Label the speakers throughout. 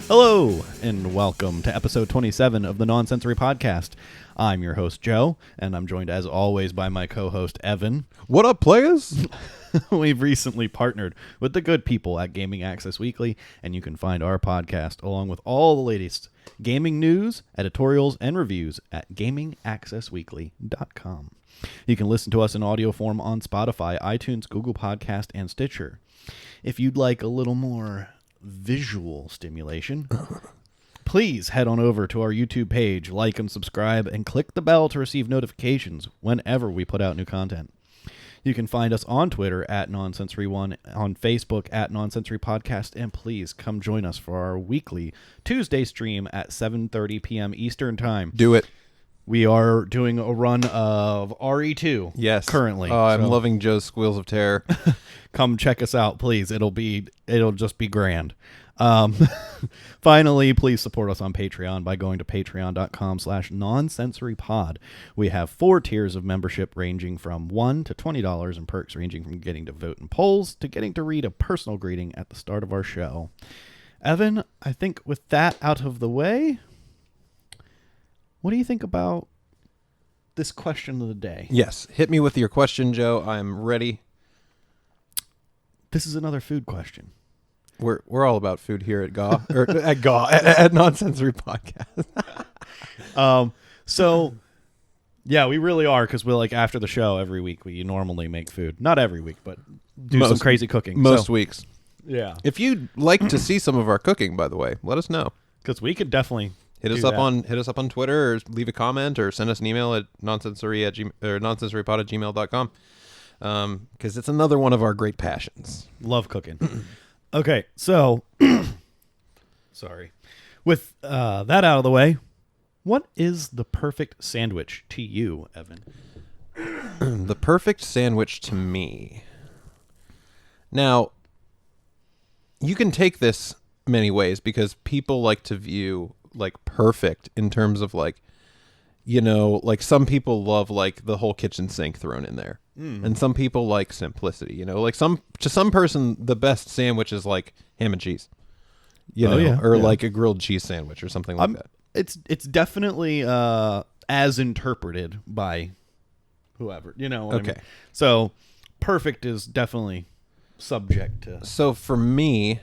Speaker 1: Hello, and welcome to episode 27 of the Nonsensory Podcast. I'm your host, Joe, and I'm joined, as always, by my co-host, Evan.
Speaker 2: What up, players?
Speaker 1: We've recently partnered with the good people at Gaming Access Weekly, and you can find our podcast, along with all the latest gaming news, editorials, and reviews at gamingaccessweekly.com. You can listen to us in audio form on Spotify, iTunes, Google Podcast, and Stitcher. If you'd like a little more visual stimulation, please head on over to our YouTube page, like and subscribe, and click the bell to receive notifications whenever we put out new content. You can find us on Twitter at Nonsensory1, on Facebook at Nonsensory Podcast, and please come join us for our weekly Tuesday stream at 7:30 p.m. Eastern Time.
Speaker 2: Do it.
Speaker 1: We are doing a run of RE2 currently.
Speaker 2: Oh, I'm loving Joe's Squeals of Terror.
Speaker 1: Come check us out, please. It'll just be grand. Finally, please support us on Patreon by going to patreon.com/nonsensorypod. We have 4 tiers of membership ranging from $1 to $20 and perks ranging from getting to vote in polls to getting to read a personal greeting at the start of our show. Evan, I think with that out of the way, what do you think about this question of the day?
Speaker 2: Yes, hit me with your question, Joe. I'm ready.
Speaker 1: This is another food question.
Speaker 2: We're all about food here at GAW, or at GAW, at Nonsensory Podcast.
Speaker 1: So, yeah, we really are, because we're like, after the show every week, we normally make food. Not every week, but do some crazy cooking.
Speaker 2: Most weeks.
Speaker 1: Yeah.
Speaker 2: If you'd like to see some of our cooking, by the way, let us know.
Speaker 1: Because we could definitely
Speaker 2: hit us up on Twitter, or leave a comment, or send us an email at nonsensorypod@gmail.com. Because it's another one of our great passions.
Speaker 1: Love cooking. Okay, so sorry. With that out of the way, what is the perfect sandwich to you, Evan?
Speaker 2: The perfect sandwich to me. Now, you can take this many ways, because people like to view like perfect in terms of like, you know, like some people love like the whole kitchen sink thrown in there. And some people like simplicity, you know, like to some person, the best sandwich is like ham and cheese, like a grilled cheese sandwich or something like that.
Speaker 1: It's definitely as interpreted by whoever, you know. What I mean? So perfect is definitely subject to. So
Speaker 2: for me,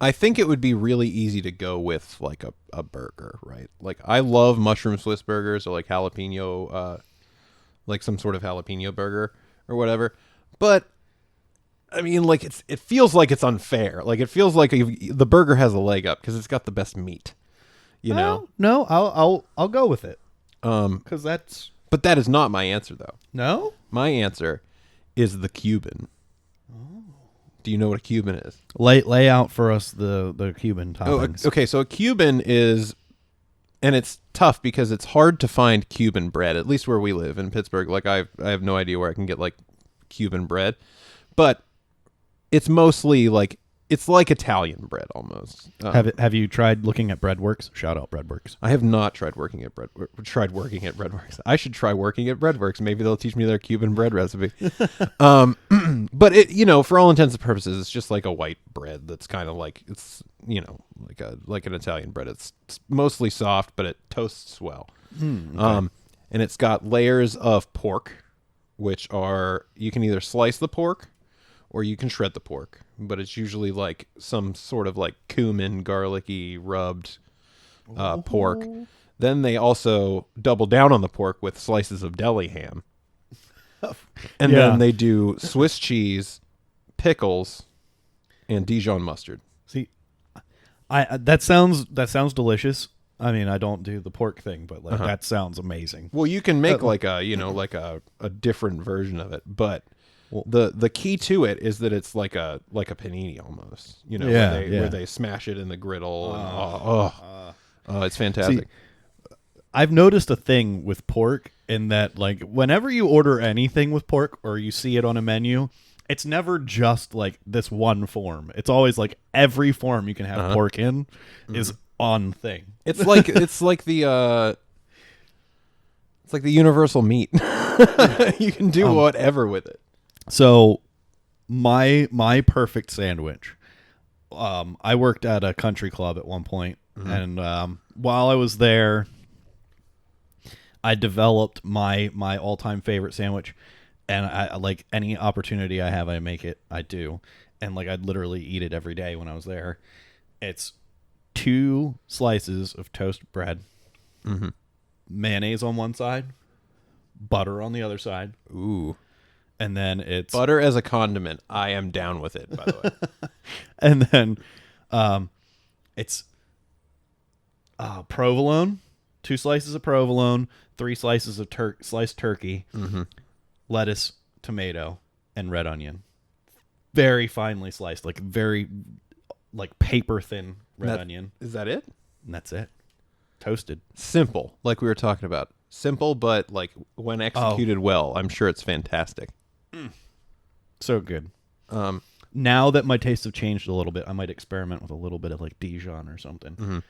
Speaker 2: I think it would be really easy to go with like a burger, right? Like I love mushroom Swiss burgers, or like jalapeno, like some sort of jalapeno burger or whatever. But I mean, like it feels like it's unfair. Like it feels like the burger has a leg up because it's got the best meat. You know?
Speaker 1: No, I'll go with it. Because that's.
Speaker 2: But that is not my answer, though.
Speaker 1: No.
Speaker 2: My answer is the Cuban. Oh. Do you know what a Cuban is?
Speaker 1: Lay out for us the Cuban toppings.
Speaker 2: Okay. So a Cuban is. And it's tough because it's hard to find Cuban bread, at least where we live in Pittsburgh. Like I have no idea where I can get like Cuban bread, but it's mostly like it's like Italian bread almost.
Speaker 1: Have you tried looking at Breadworks? Shout out Breadworks.
Speaker 2: I have not tried working at Breadworks. I should try working at Breadworks. Maybe they'll teach me their Cuban bread recipe. But it, you know, for all intents and purposes, it's just like a white bread that's kind of like it's, you know, like an Italian bread. It's mostly soft, but it toasts well. Okay. And it's got layers of pork, which are, you can either slice the pork or you can shred the pork, but it's usually like some sort of like cumin, garlicky, rubbed pork. Then they also double down on the pork with slices of deli ham. And then they do Swiss cheese, pickles, and Dijon mustard.
Speaker 1: See, that sounds delicious. I mean, I don't do the pork thing, but like that sounds amazing.
Speaker 2: Well, you can make like a, you know, like a different version of it, but the key to it is that it's like a panini almost, you know, where they smash it in the griddle. And, it's fantastic.
Speaker 1: See, I've noticed a thing with pork in that, like, whenever you order anything with pork or you see it on a menu, it's never just like this one form. It's always like every form you can have pork in is on thing.
Speaker 2: It's like the universal meat. You can do whatever with it.
Speaker 1: So my perfect sandwich, I worked at a country club at one point, and while I was there, I developed my all-time favorite sandwich, and I like any opportunity I have, I make it. I do, and like I'd literally eat it every day when I was there. It's 2 slices of toast bread, mayonnaise on one side, butter on the other side.
Speaker 2: Ooh.
Speaker 1: And then it's
Speaker 2: Butter as a condiment. I am down with it, by the way.
Speaker 1: and then it's provolone, 2 slices of provolone, 3 slices of sliced turkey, lettuce, tomato, and red onion. Very finely sliced, like very like paper thin red onion.
Speaker 2: Is that it?
Speaker 1: And that's it. Toasted.
Speaker 2: Simple, like we were talking about. Simple, but like when executed well, I'm sure it's fantastic.
Speaker 1: So good. Now that my tastes have changed a little bit, I might experiment with a little bit of like Dijon or something.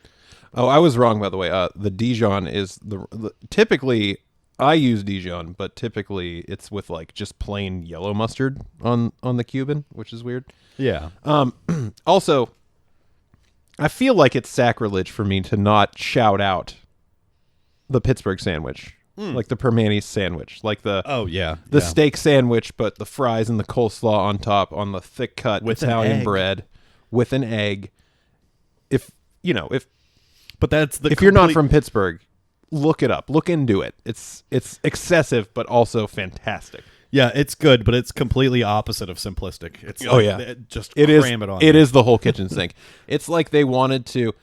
Speaker 2: Oh, I was wrong, by the way. The Dijon is the typically I use Dijon, but typically it's with like just plain yellow mustard on the Cuban, which is weird.
Speaker 1: Yeah.
Speaker 2: Also, I feel like it's sacrilege for me to not shout out the Pittsburgh sandwich. Like the Permanis sandwich, like the steak sandwich, but the fries and the coleslaw on top on the thick cut
Speaker 1: with
Speaker 2: Italian bread with an egg. If
Speaker 1: but that's the
Speaker 2: if you're not from Pittsburgh, look it up, look into it. It's excessive, but also fantastic.
Speaker 1: Yeah, it's good, but it's completely opposite of simplistic. It's just cram it on.
Speaker 2: It is the whole kitchen sink. It's like they wanted to.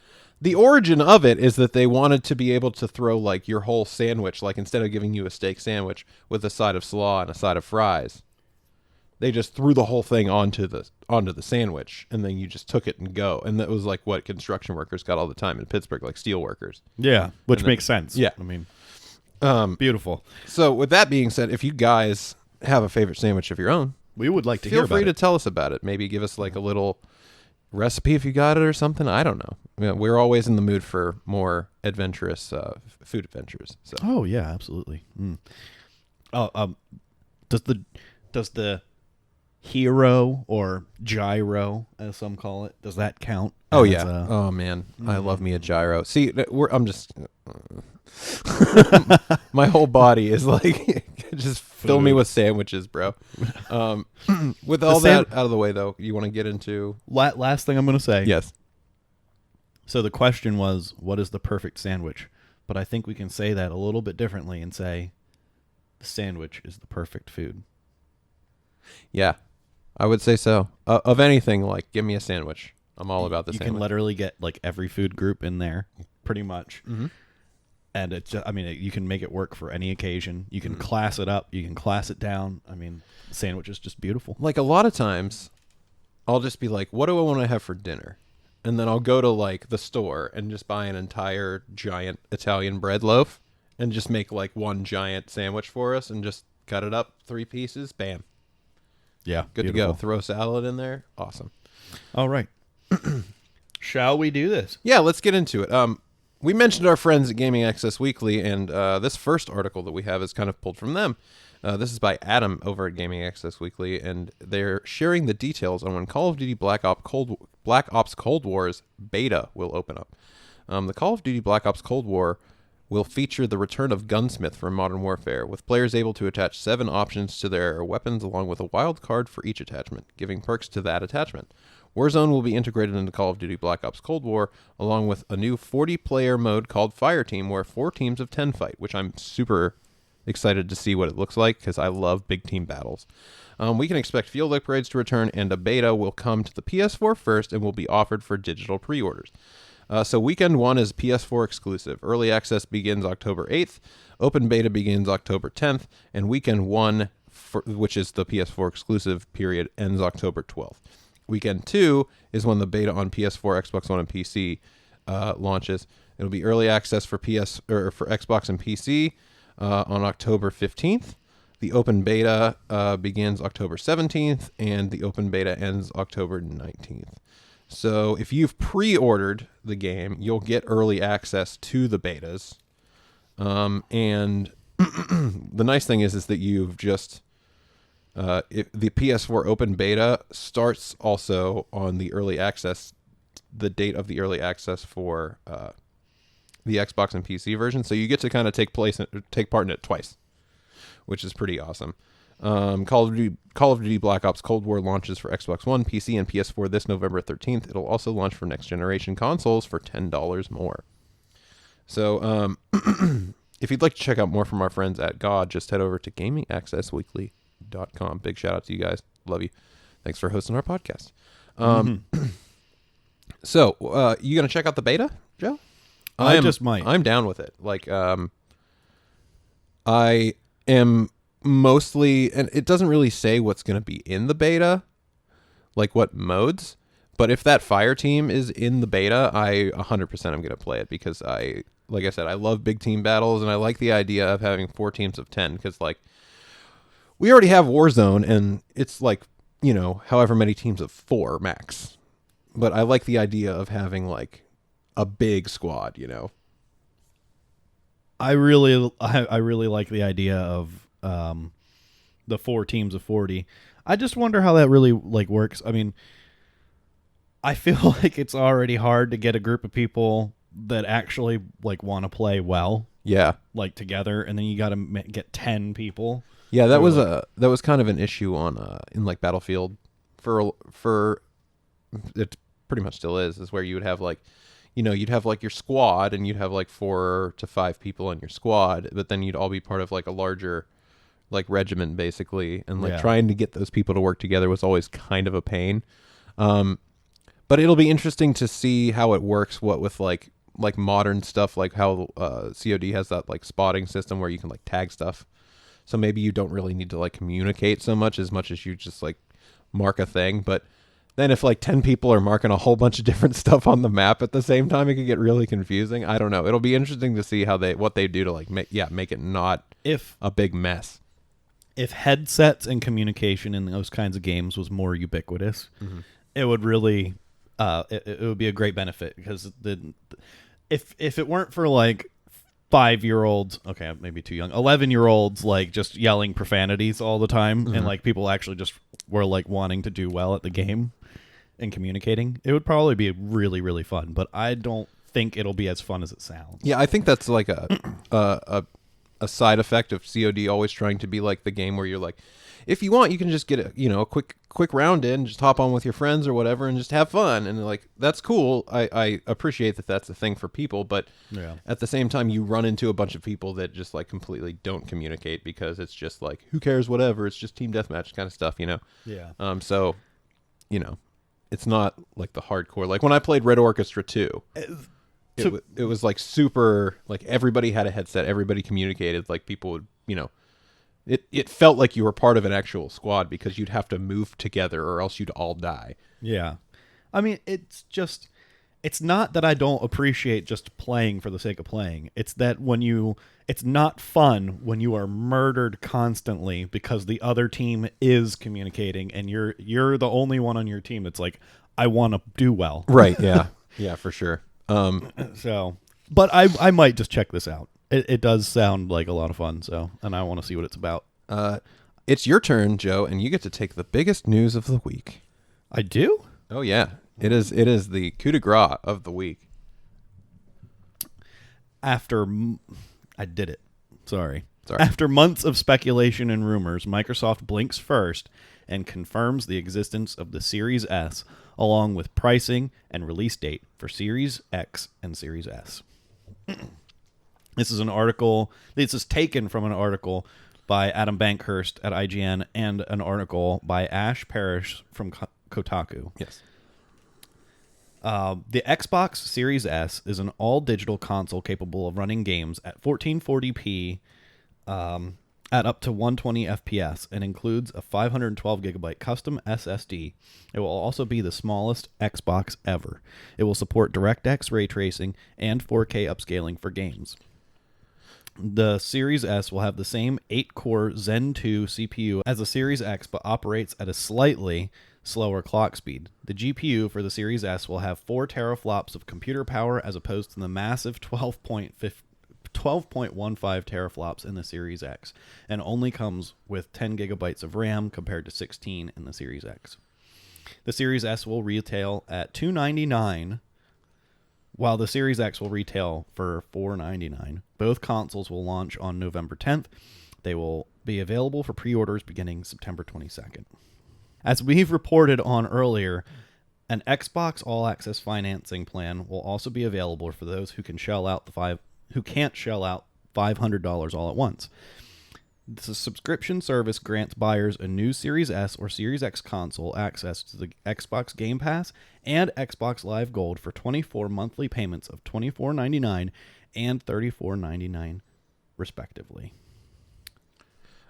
Speaker 2: The origin of it is that they wanted to be able to throw like your whole sandwich, like instead of giving you a steak sandwich with a side of slaw and a side of fries, they just threw the whole thing onto the sandwich, and then you just took it and go. And that was like what construction workers got all the time in Pittsburgh, like steel workers.
Speaker 1: Yeah, which makes sense.
Speaker 2: Yeah,
Speaker 1: I mean, beautiful.
Speaker 2: So with that being said, if you guys have a favorite sandwich of your own,
Speaker 1: we would like to hear
Speaker 2: feel
Speaker 1: about
Speaker 2: free
Speaker 1: it.
Speaker 2: to tell us about it. Maybe give us like a little recipe if you got it or something. I don't know. We're always in the mood for more adventurous food adventures. So.
Speaker 1: Oh yeah, absolutely. Does the hero or gyro, as some call it, does that count?
Speaker 2: Oh yeah. Oh man, I love me a gyro. See, I'm just my whole body is like just fill me with sandwiches, bro. With all that out of the way, though, you want to get into
Speaker 1: last thing I'm going to say.
Speaker 2: Yes.
Speaker 1: So the question was, what is the perfect sandwich? But I think we can say that a little bit differently and say the sandwich is the perfect food.
Speaker 2: Yeah, I would say so. Of anything, like, give me a sandwich. I'm all about the sandwich.
Speaker 1: You can literally get like every food group in there, pretty much. And it's just, I mean, you can make it work for any occasion. You can class it up. You can class it down. I mean, the sandwich is just beautiful.
Speaker 2: Like a lot of times, I'll just be like, what do I want to have for dinner? And then I'll go to like the store and just buy an entire giant Italian bread loaf and just make like one giant sandwich for us and just cut it up 3 pieces. Bam.
Speaker 1: Yeah.
Speaker 2: Good
Speaker 1: beautiful.
Speaker 2: to go. Throw salad in there. Awesome.
Speaker 1: All right. Shall we do this?
Speaker 2: Yeah, let's get into it. We mentioned our friends at Gaming Access Weekly, and this first article that we have is kind of pulled from them. This is by Adam over at Gaming Access Weekly, and they're sharing the details on when Call of Duty Black Ops Cold War's beta will open up. The Call of Duty Black Ops Cold War will feature the return of Gunsmith from Modern Warfare, with players able to attach 7 options to their weapons along with a wild card for each attachment, giving perks to that attachment. Warzone will be integrated into Call of Duty Black Ops Cold War, along with a new 40-player mode called Fireteam, where 4 teams of 10 fight, which I'm super excited to see what it looks like, because I love big team battles. We can expect field upgrades to return, and a beta will come to the PS4 first and will be offered for digital pre-orders. So Weekend 1 is PS4 exclusive. Early access begins October 8th, open beta begins October 10th, and Weekend 1, which is the PS4 exclusive period, ends October 12th. Weekend 2 is when the beta on PS4, Xbox One, and PC launches. It'll be early access for Xbox and PC on October 15th. The open beta begins October 17th, and the open beta ends October 19th. So if you've pre-ordered the game, you'll get early access to the betas. And the nice thing is that you've just... if the PS4 open beta starts also on the early access the date of the early access for the Xbox and PC version, so you get to kind of take part in it twice, which is pretty awesome. Call of Duty Black Ops Cold War launches for Xbox One, PC, and PS4 this November 13th. It'll also launch for next generation consoles for $10 more. So, if you'd like to check out more from our friends at GOG, just head over to gamingaccessweekly.com. Big shout out to you guys. Love you. Thanks for hosting our podcast. So, you gonna check out the beta, Joe?
Speaker 1: I just might.
Speaker 2: I'm down with it. Like, I am mostly, and it doesn't really say what's going to be in the beta, like what modes, but if that fire team is in the beta, I 100% am going to play it, because like I said, I love big team battles, and I like the idea of having 4 teams of 10, because like we already have Warzone, and it's like, you know, however many teams of 4 max, but I like the idea of having like a big squad, you know.
Speaker 1: I really like the idea of the 4 teams of 40. I just wonder how that really like works. I mean, I feel like it's already hard to get a group of people that actually like want to play well.
Speaker 2: Yeah,
Speaker 1: like together, and then you got to get 10 people.
Speaker 2: Yeah, that was kind of an issue on in like Battlefield for it pretty much still is where you would have like, you know, you'd have like your squad, and you'd have like 4 to 5 people in your squad, but then you'd all be part of like a larger like regiment basically, and like trying to get those people to work together was always kind of a pain. But it'll be interesting to see how it works, what with like modern stuff, like how COD has that like spotting system where you can like tag stuff. So maybe you don't really need to like communicate so much as you just like mark a thing. But then if like 10 people are marking a whole bunch of different stuff on the map at the same time, it could get really confusing. I don't know. It'll be interesting to see what they do to like make it not a big mess.
Speaker 1: If headsets and communication in those kinds of games was more ubiquitous, it would really it would be a great benefit, because if it weren't for like 5-year-olds, okay, maybe too young, 11-year-olds like just yelling profanities all the time, and like people actually just were like wanting to do well at the game and communicating, it would probably be really, really fun. But I don't think it'll be as fun as it sounds.
Speaker 2: Yeah, I think that's like a side effect of COD always trying to be like the game where you're like, if you want, you can just get a quick round in, just hop on with your friends or whatever, and just have fun. And like, that's cool. I appreciate that that's a thing for people, but at the same time, you run into a bunch of people that just like completely don't communicate, because it's just like, who cares, whatever. It's just team deathmatch kind of stuff, you know?
Speaker 1: Yeah.
Speaker 2: So, you know, it's not like the hardcore. Like when I played Red Orchestra 2, it was like super, like everybody had a headset, everybody communicated, like people would, you know, it felt like you were part of an actual squad, because you'd have to move together or else you'd all die.
Speaker 1: Yeah. I mean, it's not that I don't appreciate just playing for the sake of playing. It's that it's not fun when you are murdered constantly because the other team is communicating, and you're the only one on your team that's like, I want to do well.
Speaker 2: Right. Yeah. Yeah, for sure.
Speaker 1: But I might just check this out. It does sound like a lot of fun, and I want to see what it's about.
Speaker 2: It's your turn, Joe, and you get to take the biggest news of the week.
Speaker 1: I do?
Speaker 2: Oh yeah, it is the coup de grace of the week.
Speaker 1: I did it. Sorry. After months of speculation and rumors, Microsoft blinks first and confirms the existence of the Series S, along with pricing and release date for Series X and Series S. This is an article. This is taken from an article by Adam Bankhurst at IGN and an article by Ash Parrish from Kotaku.
Speaker 2: Yes.
Speaker 1: The Xbox Series S is an all-digital console capable of running games at 1440p at up to 120 FPS and includes a 512GB custom SSD. It will also be the smallest Xbox ever. It will support DirectX ray tracing and 4K upscaling for games. The Series S will have the same 8-core Zen 2 CPU as the Series X, but operates at a slightly slower clock speed. The GPU for the Series S will have 4 teraflops of computer power as opposed to the massive 12.15 teraflops in the Series X, and only comes with 10 gigabytes of RAM compared to 16 in the Series X. The Series S will retail at $299, while the Series X will retail for $499. Both consoles will launch on November 10th. They will be available for pre-orders beginning September 22nd. As we've reported on earlier, an Xbox All Access financing plan will also be available for those who can't shell out $500 all at once. The subscription service grants buyers a new Series S or Series X console access to the Xbox Game Pass and Xbox Live Gold for 24 monthly payments of $24.99 and $34.99, respectively.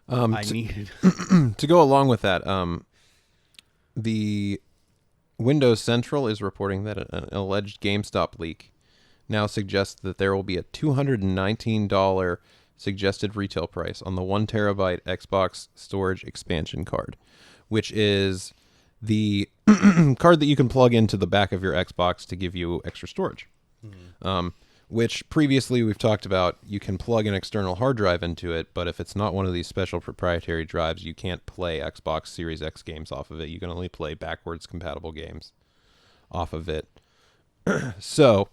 Speaker 2: To go along with that, the Windows Central is reporting that an alleged GameStop leak now suggests that there will be a $219 suggested retail price on the 1 terabyte Xbox storage expansion card, which is the card that you can plug into the back of your Xbox to give you extra storage. Which previously we've talked about, you can plug an external hard drive into it, but if it's not one of these special proprietary drives, you can't play Xbox Series X games off of it. You can only play backwards compatible games off of it. So,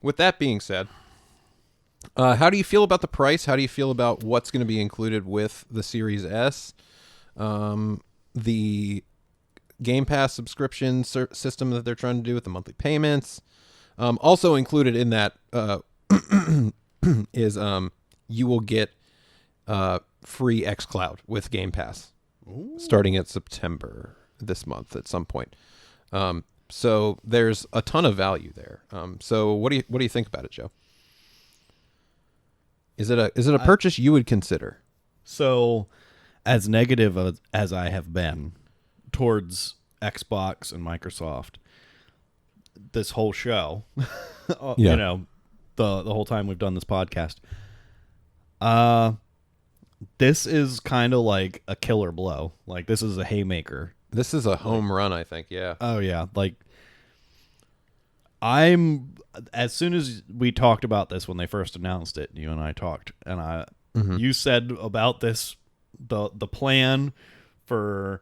Speaker 2: with that being said, how do you feel about the price? How do you feel about what's going to be included with the Series S? The Game Pass subscription system that they're trying to do with the monthly payments. Also included in that is you will get free xCloud with Game Pass. Ooh. Starting at September this month at some point. So there's a ton of value there. So what do you think about it, Joe? Is it a purchase you would consider?
Speaker 1: So, as negative as I have been towards Xbox and Microsoft this whole show, you know, the whole time we've done this podcast, this is kind of like a killer blow. Like, this is a haymaker.
Speaker 2: This is a home run, I think. Yeah.
Speaker 1: Oh yeah. Like, as soon as we talked about this when they first announced it, you and I talked, and you said about this, the plan for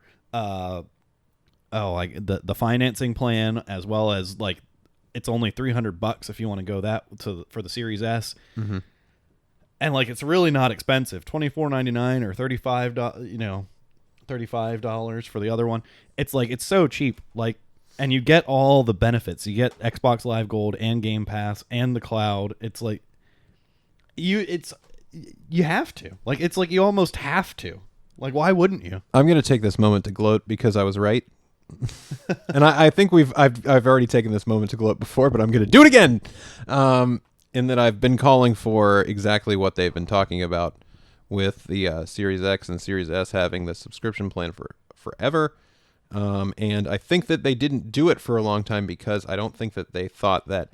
Speaker 1: like the financing plan, as well as like it's only $300 if you want to go for the Series S, and like it's really not expensive, $24.99 or $35 for the other one. It's like it's so cheap, like. And you get all the benefits. You get Xbox Live Gold and Game Pass and the cloud. It's like you have to. Like, it's like you almost have to. Like, why wouldn't you?
Speaker 2: I'm going to take this moment to gloat because I was right. And I think I've already taken this moment to gloat before, but I'm going to do it again. In that I've been calling for exactly what they've been talking about with the Series X and Series S having the subscription plan for forever. And I think that they didn't do it for a long time because I don't think that they thought that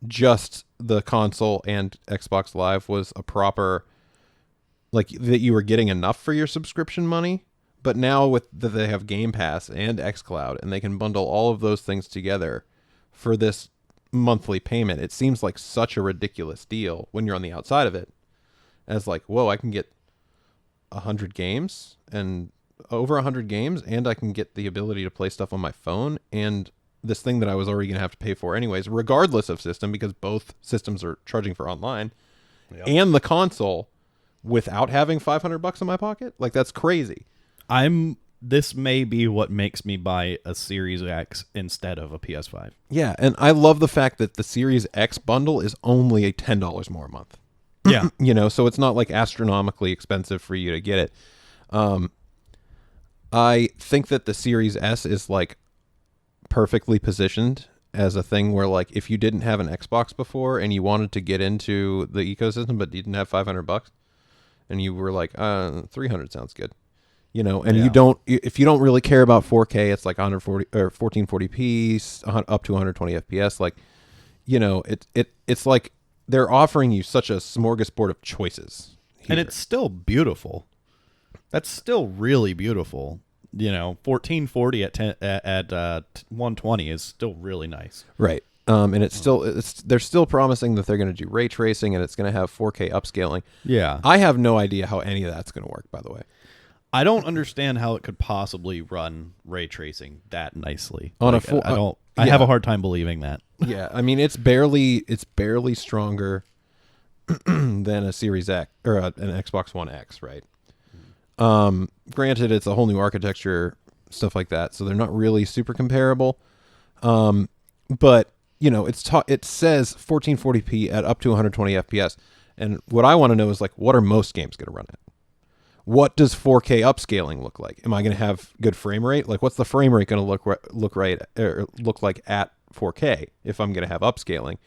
Speaker 2: just the console and Xbox Live was a proper, like, that you were getting enough for your subscription money. But now with that they have Game Pass and xCloud and they can bundle all of those things together for this monthly payment, it seems like such a ridiculous deal when you're on the outside of it. As like, whoa, I can get 100 games and over 100 games, and I can get the ability to play stuff on my phone, and this thing that I was already going to have to pay for anyways, regardless of system, because both systems are charging for online, and the console without having $500 in my pocket. Like, that's crazy.
Speaker 1: This may be what makes me buy a Series X instead of a PS5.
Speaker 2: Yeah, and I love the fact that the Series X bundle is only $10 more a month.
Speaker 1: Yeah.
Speaker 2: You know, so it's not like astronomically expensive for you to get it. I think that the Series S is like perfectly positioned as a thing where, like, if you didn't have an Xbox before and you wanted to get into the ecosystem but didn't have $500 and you were like, 300 sounds good, you know, and if you don't really care about 4K, it's like 140 or 1440p up to 120 FPS. Like, you know, it's like they're offering you such a smorgasbord of choices here.
Speaker 1: And it's still beautiful. That's still really beautiful. You know, 1440 at 120 is still really nice.
Speaker 2: Right. And they're still promising that they're going to do ray tracing and it's going to have 4K upscaling.
Speaker 1: Yeah.
Speaker 2: I have no idea how any of that's going to work, by the way.
Speaker 1: I don't understand how it could possibly run ray tracing that nicely.
Speaker 2: On
Speaker 1: Like, I don't. I have a hard time believing that.
Speaker 2: Yeah, I mean it's barely stronger than a Series X or an Xbox One X, right? Granted, it's a whole new architecture, stuff like that, so they're not really super comparable. But it says 1440p at up to 120 FPS, and what I want to know is like, what are most games going to run at? What does 4K upscaling look like? Am I going to have good frame rate? Like, what's the frame rate going to look like at 4K if I'm going to have upscaling?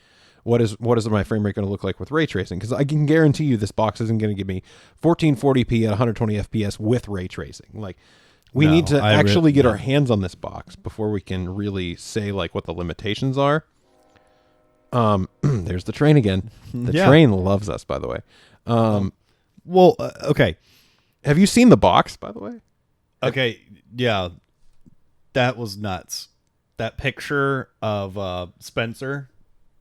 Speaker 2: What is my frame rate going to look like with ray tracing? Because I can guarantee you this box isn't going to give me 1440p at 120 FPS with ray tracing. Like, we need to actually get our hands on this box before we can really say like what the limitations are. There's the train again. The train loves us, by the way.
Speaker 1: Okay.
Speaker 2: Have you seen the box, by the way?
Speaker 1: Okay, yeah. That was nuts. That picture of Spencer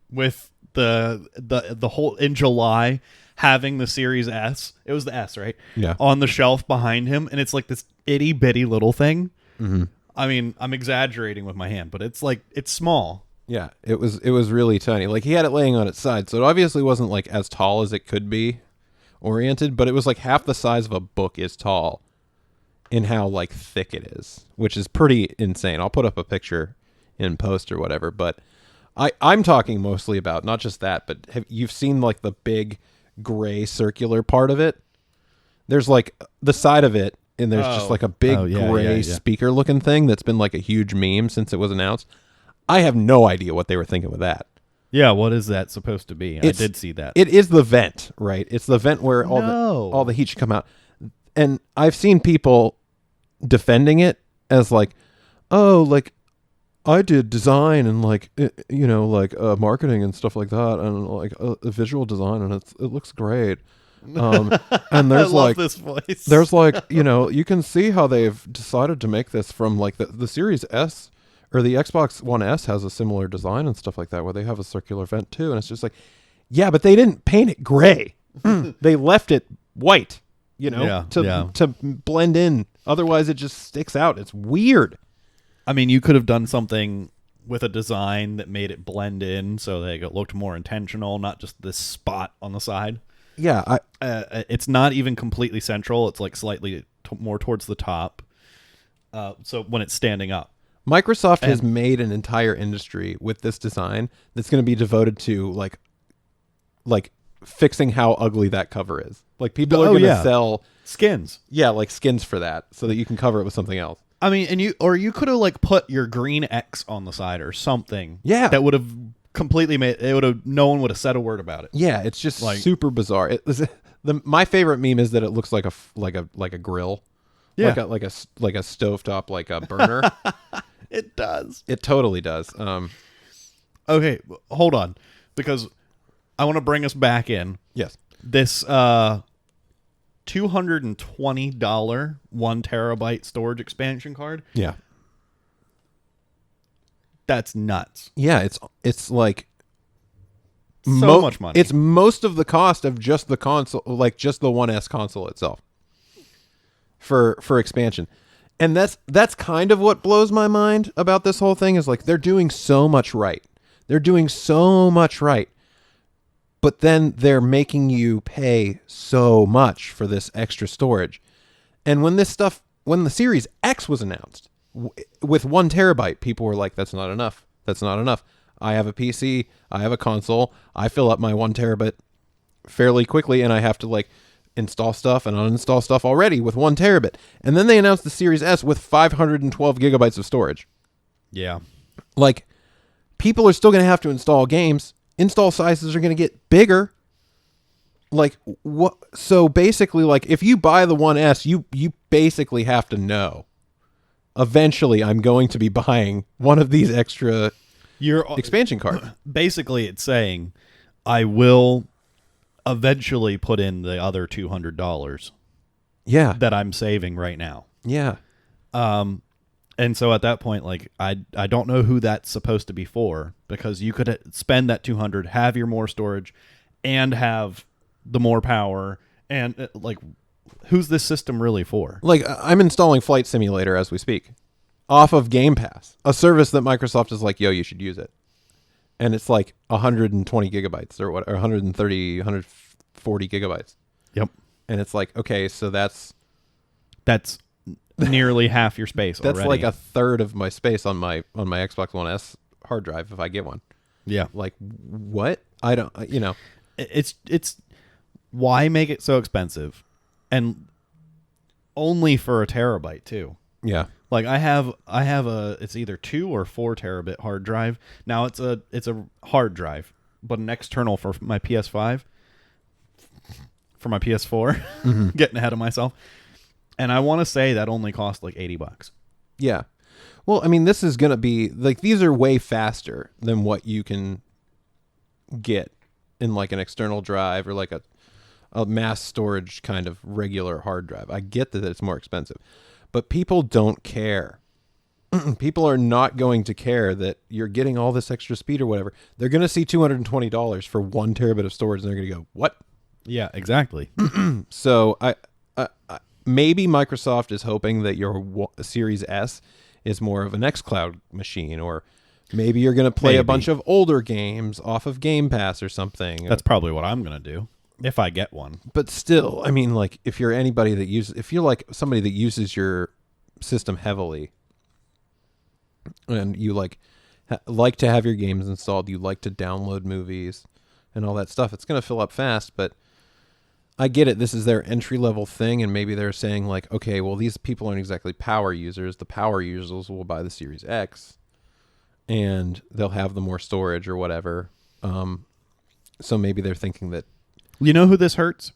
Speaker 1: with the whole in July having the Series S. It was the S, right?
Speaker 2: Yeah.
Speaker 1: On the shelf behind him, and it's like this itty bitty little thing.
Speaker 2: Mm-hmm.
Speaker 1: I mean, I'm exaggerating with my hand, but it's like it's small.
Speaker 2: Yeah, it was really tiny. Like, he had it laying on its side, so it obviously wasn't like as tall as it could be oriented, but it was like half the size of a book is tall in how like thick it is, which is pretty insane. I'll put up a picture in post or whatever, but I'm talking mostly about not just that, but you've seen like the big gray circular part of it? There's like the side of it, and there's just like a big gray speaker looking thing that's been like a huge meme since it was announced. I have no idea what they were thinking with that.
Speaker 1: Yeah, what is that supposed to be? I did see that.
Speaker 2: It is the vent, right? It's the vent where all the heat should come out. And I've seen people defending it as like, oh, like I did design and like marketing and stuff like that, and like visual design, and it looks great. And there's
Speaker 1: I love this voice.
Speaker 2: There's like you can see how they've decided to make this from like the Series S. Or the Xbox One S has a similar design and stuff like that, where they have a circular vent too. And it's just like, yeah, but they didn't paint it gray. They left it white, to blend in. Otherwise, it just sticks out. It's weird.
Speaker 1: I mean, you could have done something with a design that made it blend in so that it looked more intentional, not just this spot on the side.
Speaker 2: Yeah.
Speaker 1: It's not even completely central. It's like slightly more towards the top. So when it's standing up.
Speaker 2: Microsoft has made an entire industry with this design that's going to be devoted to like fixing how ugly that cover is. Like, people are going to sell
Speaker 1: skins.
Speaker 2: Yeah, like skins for that so that you can cover it with something else.
Speaker 1: I mean, and you could have like put your green X on the side or something.
Speaker 2: Yeah.
Speaker 1: That would have completely made it. No one would have said a word about it.
Speaker 2: Yeah, it's just like super bizarre. My favorite meme is that it looks like a grill. Yeah. Like a stovetop, like a burner.
Speaker 1: It does.
Speaker 2: It totally does.
Speaker 1: Okay, hold on, because I want to bring us back in.
Speaker 2: Yes.
Speaker 1: This $220 1 terabyte storage expansion card.
Speaker 2: Yeah.
Speaker 1: That's nuts.
Speaker 2: Yeah, it's like
Speaker 1: so much money.
Speaker 2: It's most of the cost of just the console, like just the 1S console itself. For expansion. And that's kind of what blows my mind about this whole thing, is like they're doing so much right. But then they're making you pay so much for this extra storage. And when the Series X was announced with 1 terabyte, people were like, that's not enough. I have a PC, I have a console, I fill up my 1 terabyte fairly quickly, and I have to like install stuff and uninstall stuff already with 1 terabit. And then they announced the Series S with 512 gigabytes of storage.
Speaker 1: Yeah.
Speaker 2: Like, people are still going to have to install games. Install sizes are going to get bigger. Like, what? So basically, like, if you buy the 1S, you basically have to know, eventually I'm going to be buying one of these extra expansion cards.
Speaker 1: Basically, it's saying, I will eventually put in the other $200 that I'm saving right now.
Speaker 2: Yeah.
Speaker 1: And so at that point, like, I don't know who that's supposed to be for, because you could spend that $200, have your more storage, and have the more power, and like who's this system really for?
Speaker 2: Like, I'm installing Flight Simulator as we speak off of Game Pass, a service that Microsoft is like, yo, you should use it. And it's like 120 gigabytes or 130, 140 gigabytes.
Speaker 1: Yep.
Speaker 2: And it's like, okay, so that's
Speaker 1: nearly half your space
Speaker 2: that's
Speaker 1: already.
Speaker 2: like a third of my space on my Xbox One S hard drive if I get one.
Speaker 1: Yeah.
Speaker 2: Like, what? I don't,
Speaker 1: It's why make it so expensive? And only for a terabyte too.
Speaker 2: Yeah.
Speaker 1: Like I have a it's either 2 or 4 terabit hard drive. Now it's a hard drive, but an external for my PS5, for my PS4.
Speaker 2: Mm-hmm.
Speaker 1: Getting ahead of myself. And I want to say that only cost like $80.
Speaker 2: Yeah. Well, I mean, this is going to be like, these are way faster than what you can get in like an external drive or like a mass storage kind of regular hard drive. I get that it's more expensive, but people don't care. People are not going to care that you're getting all this extra speed or whatever. They're going to see $220 for 1 terabit of storage and they're going to go, what?
Speaker 1: Yeah, exactly.
Speaker 2: So I maybe Microsoft is hoping that your Series S is more of an xCloud machine, or maybe you're going to play a bunch of older games off of Game Pass or something.
Speaker 1: That's probably what I'm going to do if I get one.
Speaker 2: But still, I mean, like, if you're anybody that uses, if you're like somebody that uses your system heavily and you like to have your games installed, you like to download movies and all that stuff, it's going to fill up fast. But I get it. This is their entry level thing. And maybe they're saying like, okay, well, these people aren't exactly power users. The power users will buy the Series X and they'll have the more storage or whatever. So maybe they're thinking that,
Speaker 1: you know who this hurts?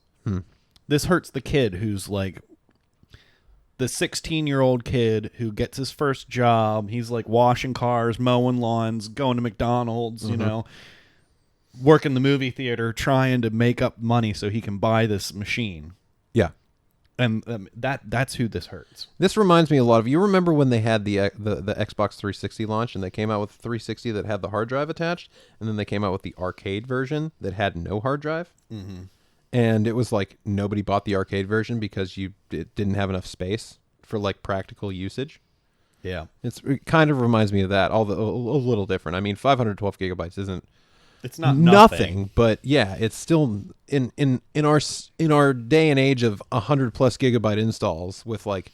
Speaker 1: This hurts the kid who's like the 16-year-old kid who gets his first job. He's like washing cars, mowing lawns, going to McDonald's, you know, working the movie theater, trying to make up money so he can buy this machine.
Speaker 2: yeah.
Speaker 1: And that's who this hurts.
Speaker 2: This reminds me a lot of, you remember when they had the Xbox 360 launch and they came out with 360 that had the hard drive attached, and then they came out with the arcade version that had no hard drive? Mm-hmm. And it was like nobody bought the arcade version because it didn't have enough space for like practical usage.
Speaker 1: Yeah.
Speaker 2: It kind of reminds me of that, although a little different. I mean, 512 gigabytes isn't,
Speaker 1: it's not
Speaker 2: nothing, but yeah, it's still in our day and age of 100 plus gigabyte installs with like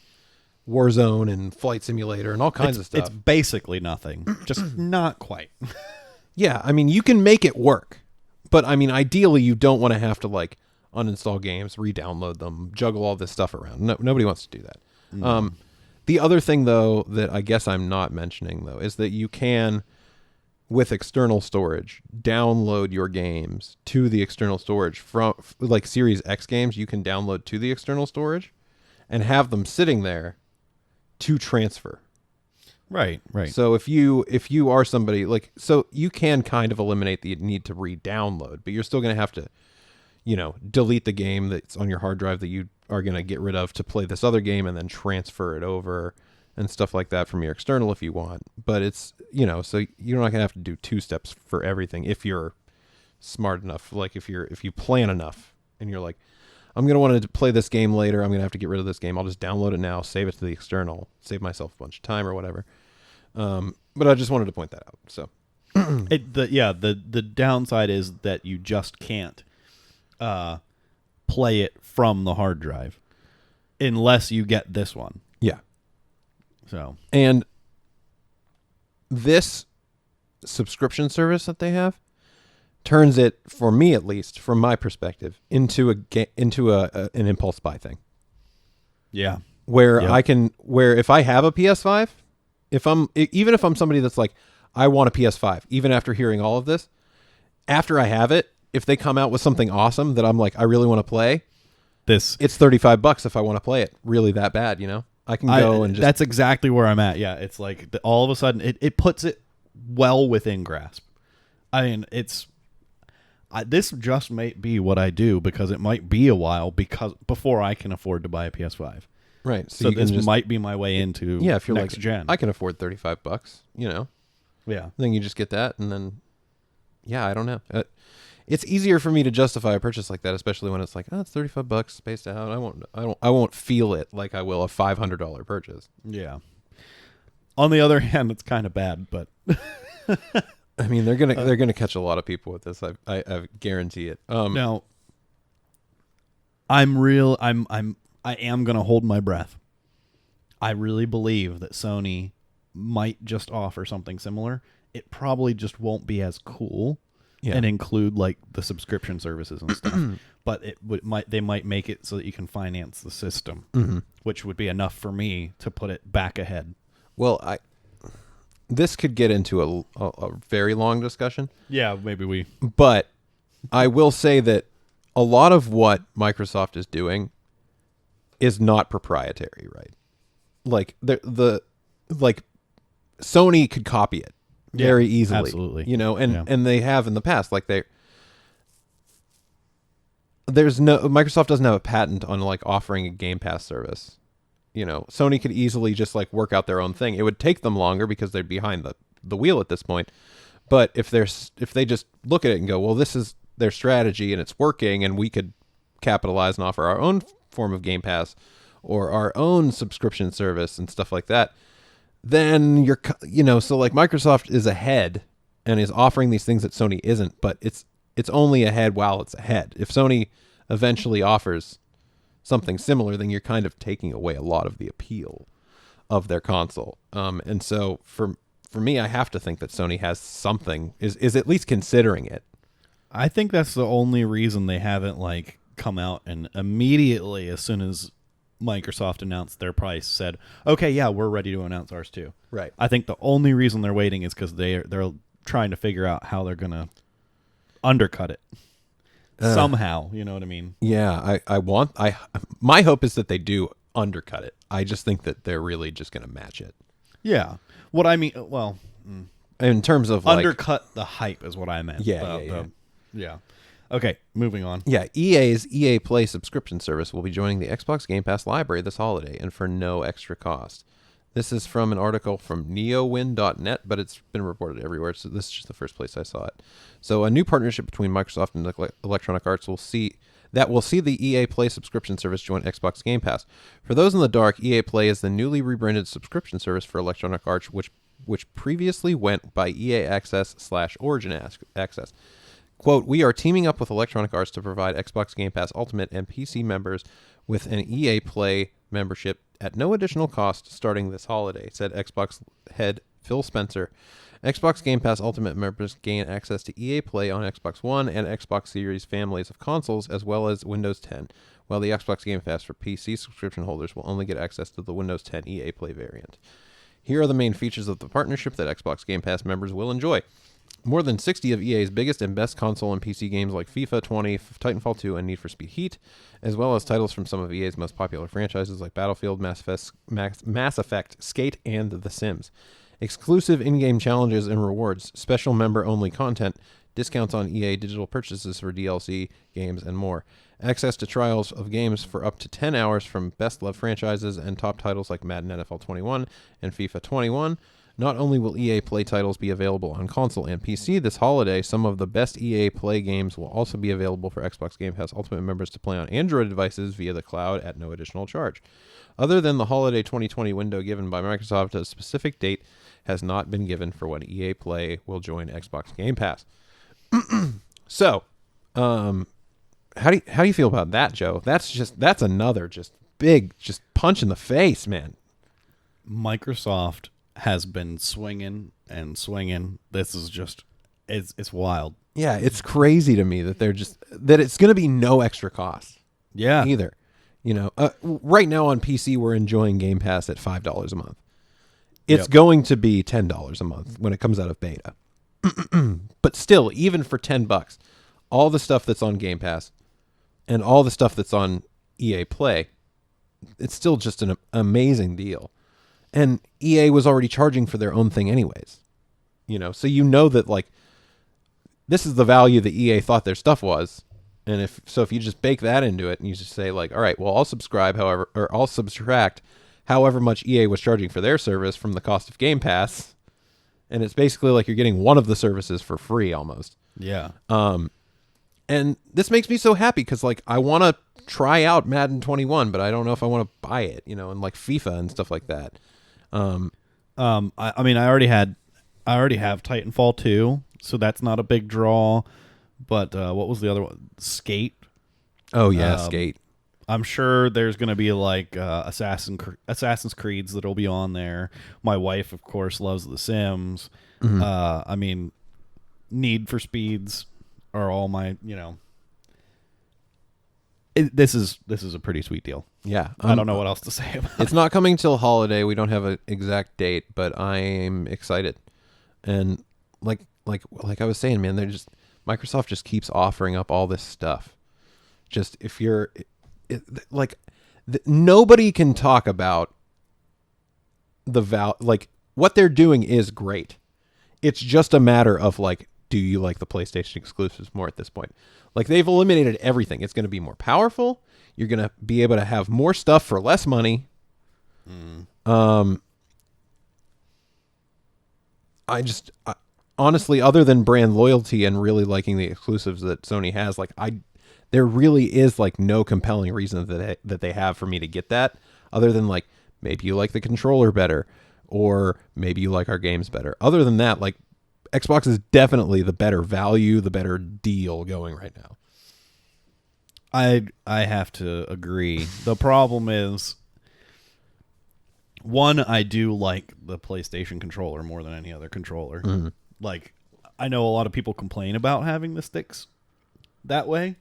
Speaker 2: Warzone and Flight Simulator and all kinds of stuff.
Speaker 1: It's basically nothing, just not quite.
Speaker 2: Yeah, I mean, you can make it work, but I mean, ideally, you don't want to have to like uninstall games, re-download them, juggle all this stuff around. Nobody wants to do that. The other thing, though, that I guess I'm not mentioning though, is that you can, with external storage, download your games to the external storage from like Series X games. You can download to the external storage and have them sitting there to transfer.
Speaker 1: Right.
Speaker 2: So if you are somebody like, so you can kind of eliminate the need to re-download, but you're still going to have to, delete the game that's on your hard drive that you are going to get rid of to play this other game and then transfer it over and stuff like that from your external if you want. But it's, so you're not going to have to do 2 steps for everything if you're smart enough. Like if you plan enough and you're like, I'm going to want to play this game later, I'm going to have to get rid of this game, I'll just download it now, save it to the external, save myself a bunch of time or whatever. But I just wanted to point that out. So
Speaker 1: the downside is that you just can't play it from the hard drive unless you get this one.
Speaker 2: Yeah.
Speaker 1: So,
Speaker 2: and this subscription service that they have turns it, for me at least, from my perspective, into an impulse buy thing.
Speaker 1: Yeah.
Speaker 2: Where if I have a PS5, even if I'm somebody that's like, I want a PS5, even after hearing all of this, after I have it, if they come out with something awesome that I'm like, I really want to play, it's $35 if I want to play it really that bad, I can go and just...
Speaker 1: That's exactly where I'm at. Yeah, it's like all of a sudden it puts it well within grasp. I mean, this just might be what I do because it might be a while before I can afford to buy a PS5.
Speaker 2: Right.
Speaker 1: So this might be my way into
Speaker 2: if you're
Speaker 1: next
Speaker 2: like,
Speaker 1: gen.
Speaker 2: I can afford $35,
Speaker 1: Yeah.
Speaker 2: Then you just get that, and then, I don't know. it's easier for me to justify a purchase like that, especially when it's like, oh, it's $35 spaced out. I won't feel it like I will a $500 purchase.
Speaker 1: Yeah. On the other hand, it's kind of bad, but
Speaker 2: I mean, they're gonna catch a lot of people with this. I guarantee it.
Speaker 1: Now, I am gonna hold my breath. I really believe that Sony might just offer something similar. It probably just won't be as cool and include like the subscription services and stuff. But they might make it so that you can finance the system, which would be enough for me to put it back ahead.
Speaker 2: Well, this could get into a very long discussion.
Speaker 1: Yeah, maybe
Speaker 2: But I will say that a lot of what Microsoft is doing is not proprietary, right? Like like Sony could copy it very easily,
Speaker 1: absolutely.
Speaker 2: And they have in the past. Like Microsoft doesn't have a patent on like offering a Game Pass service. Sony could easily just like work out their own thing. It would take them longer because they're behind the wheel at this point. But if they just look at it and go, well, this is their strategy and it's working, and we could capitalize and offer our own form of Game Pass or our own subscription service and stuff like that, then so like Microsoft is ahead and is offering these things that Sony isn't, but it's only ahead while it's ahead. If Sony eventually offers something similar, then you're kind of taking away a lot of the appeal of their console. And so for me, I have to think that Sony has something, is at least considering it.
Speaker 1: I think that's the only reason they haven't like come out and immediately, as soon as Microsoft announced their price, said, okay, yeah, we're ready to announce ours too.
Speaker 2: Right.
Speaker 1: I think the only reason they're waiting is because they're trying to figure out how they're going to undercut it. Somehow, you know what I mean?
Speaker 2: Yeah, my hope is that they do undercut it. I just think that they're really just going to match it.
Speaker 1: Yeah. What I mean,
Speaker 2: in terms of
Speaker 1: undercut the hype is what I meant.
Speaker 2: Yeah.
Speaker 1: Okay, moving on.
Speaker 2: Yeah, EA's EA Play subscription service will be joining the Xbox Game Pass library this holiday, and for no extra cost. This is from an article from neowin.net, but it's been reported everywhere, so this is just the first place I saw it. So a new partnership between Microsoft and Electronic Arts will see the EA Play subscription service join Xbox Game Pass. For those in the dark, EA Play is the newly rebranded subscription service for Electronic Arts, which previously went by EA Access/Origin Access. Quote, we are teaming up with Electronic Arts to provide Xbox Game Pass Ultimate and PC members with an EA Play membership at no additional cost starting this holiday, said Xbox head Phil Spencer. Xbox Game Pass Ultimate members gain access to EA Play on Xbox One and Xbox Series families of consoles, as well as Windows 10, while the Xbox Game Pass for PC subscription holders will only get access to the Windows 10 EA Play variant. Here are the main features of the partnership that Xbox Game Pass members will enjoy. More than 60 of EA's biggest and best console and PC games like FIFA 20, Titanfall 2, and Need for Speed Heat, as well as titles from some of EA's most popular franchises like Battlefield, Mass Effect, Skate, and The Sims. Exclusive in-game challenges and rewards, special member-only content, discounts on EA digital purchases for DLC, games, and more. Access to trials of games for up to 10 hours from best-loved franchises and top titles like Madden NFL 21 and FIFA 21. Not only will EA Play titles be available on console and PC this holiday, some of the best EA Play games will also be available for Xbox Game Pass Ultimate members to play on Android devices via the cloud at no additional charge. Other than the holiday 2020 window given by Microsoft, a specific date has not been given for when EA Play will join Xbox Game Pass. So, how do you feel about that, Joe? That's another big punch in the face, man.
Speaker 1: Microsoft has been swinging and swinging. This is it's wild.
Speaker 2: Yeah, it's crazy to me that that it's going to be no extra cost.
Speaker 1: Yeah,
Speaker 2: either. Right now on PC we're enjoying Game Pass at $5 a month. It's going to be $10 a month when it comes out of beta. But still, even for $10, all the stuff that's on Game Pass and all the stuff that's on EA Play, it's still just an amazing deal. And EA was already charging for their own thing anyways. So that like this is the value that EA thought their stuff was. And if you just bake that into it and you just say like, all right, well, I'll subscribe I'll subtract however much EA was charging for their service from the cost of Game Pass. And it's basically like you're getting one of the services for free almost.
Speaker 1: Yeah.
Speaker 2: And this makes me so happy because, like, I want to try out Madden 21, but I don't know if I want to buy it, you know, and like FIFA and stuff like that.
Speaker 1: I mean, I already have Titanfall 2, so that's not a big draw. But what was the other one? Skate.
Speaker 2: Oh yeah, Skate.
Speaker 1: I'm sure there's going to be like Assassin's Creeds that'll be on there. My wife, of course, loves The Sims. I mean, Need for Speeds are all my, you know. This is a pretty sweet deal.
Speaker 2: Yeah,
Speaker 1: I don't know what else to say about it.
Speaker 2: It's not coming till holiday. We don't have an exact date, but I'm excited. And like I was saying, man, Microsoft just keeps offering up all this stuff. Just if you're nobody can talk about like what they're doing is great. It's just a matter of like, do you like the PlayStation exclusives more at this point? Like, they've eliminated everything. It's going to be more powerful. You're going to be able to have more stuff for less money. Honestly, other than brand loyalty and really liking the exclusives that Sony has, like, there really is like no compelling reason that they have for me to get that, other than like maybe you like the controller better, or maybe you like our games better. Other than that, like, Xbox is definitely the better value, the better deal going right now.
Speaker 1: I have to agree. The problem is, one, I do like the PlayStation controller more than any other controller. Like, I know a lot of people complain about having the sticks that way,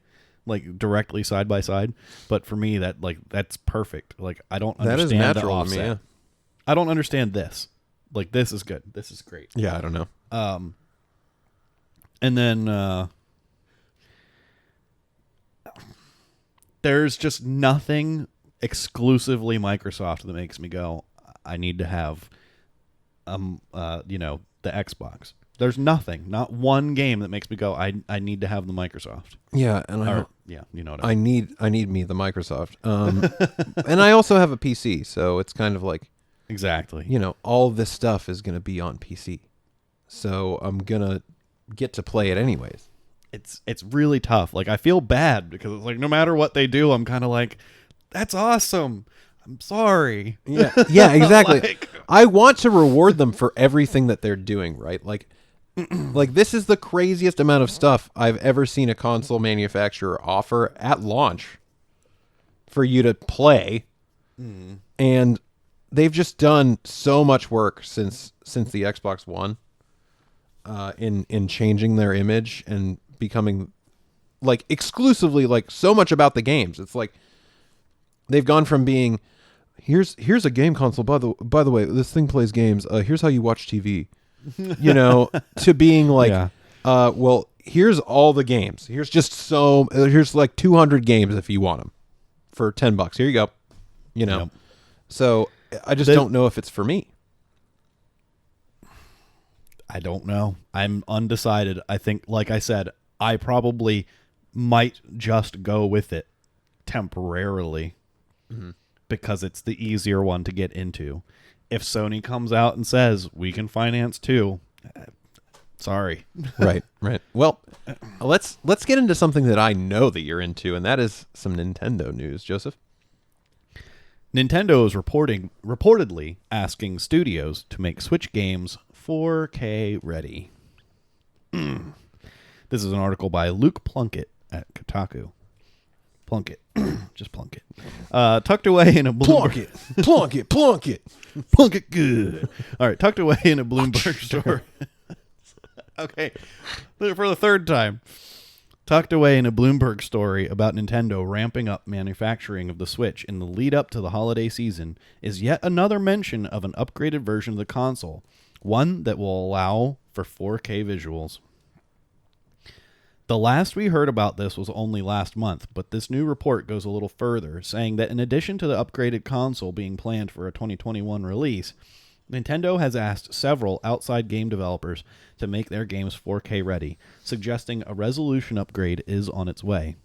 Speaker 1: like directly side by side, but for me that's perfect. Like, I don't understand
Speaker 2: that is natural
Speaker 1: the offset.
Speaker 2: to me. Yeah.
Speaker 1: I don't understand this. Like, this is good. This is great.
Speaker 2: Yeah, I don't know.
Speaker 1: And then there's just nothing exclusively Microsoft that makes me go, I need to have you know, the Xbox. There's nothing, not one game that makes me go, I need to have the Microsoft.
Speaker 2: Yeah, and
Speaker 1: you know what I mean.
Speaker 2: I need me the Microsoft. And I also have a PC, so it's kind of like,
Speaker 1: exactly.
Speaker 2: you know, all this stuff is going to be on PC. So I'm going to get to play it anyways.
Speaker 1: It's really tough. Like, I feel bad because it's like, no matter what they do, I'm kind of like, that's awesome. I'm sorry.
Speaker 2: Yeah, yeah, exactly.
Speaker 1: Like,
Speaker 2: I want to reward them for everything that they're doing, right? Like this is the craziest amount of stuff I've ever seen a console manufacturer offer at launch for you to play. And they've just done so much work since the Xbox One in changing their image and becoming like exclusively like so much about the games. It's like they've gone from being here's a game console, by the way, this thing plays games, here's how you watch TV, you know, to being like well, here's all the games, here's like 200 games if you want them for $10, here you go, you know. So I just don't know if it's for me.
Speaker 1: I don't know. I'm undecided. I think, like I said, I probably might just go with it temporarily because it's the easier one to get into. If Sony comes out and says, we can finance too, sorry.
Speaker 2: Right. Well, let's get into something that I know that you're into, and that is some Nintendo news, Joseph.
Speaker 1: Nintendo is reportedly asking studios to make Switch games 4K ready. This is an article by Luke Plunkett at Kotaku. Plunkett. Just Plunkett. Tucked away in a Bloomberg...
Speaker 2: Plunkett.
Speaker 1: Plunkett good. All right, tucked away in a Bloomberg story. Okay, for the third time. Tucked away in a Bloomberg story about Nintendo ramping up manufacturing of the Switch in the lead up to the holiday season is yet another mention of an upgraded version of the console, one that will allow for 4K visuals. The last we heard about this was only last month, but this new report goes a little further, saying that in addition to the upgraded console being planned for a 2021 release, Nintendo has asked several outside game developers to make their games 4K ready, suggesting a resolution upgrade is on its way.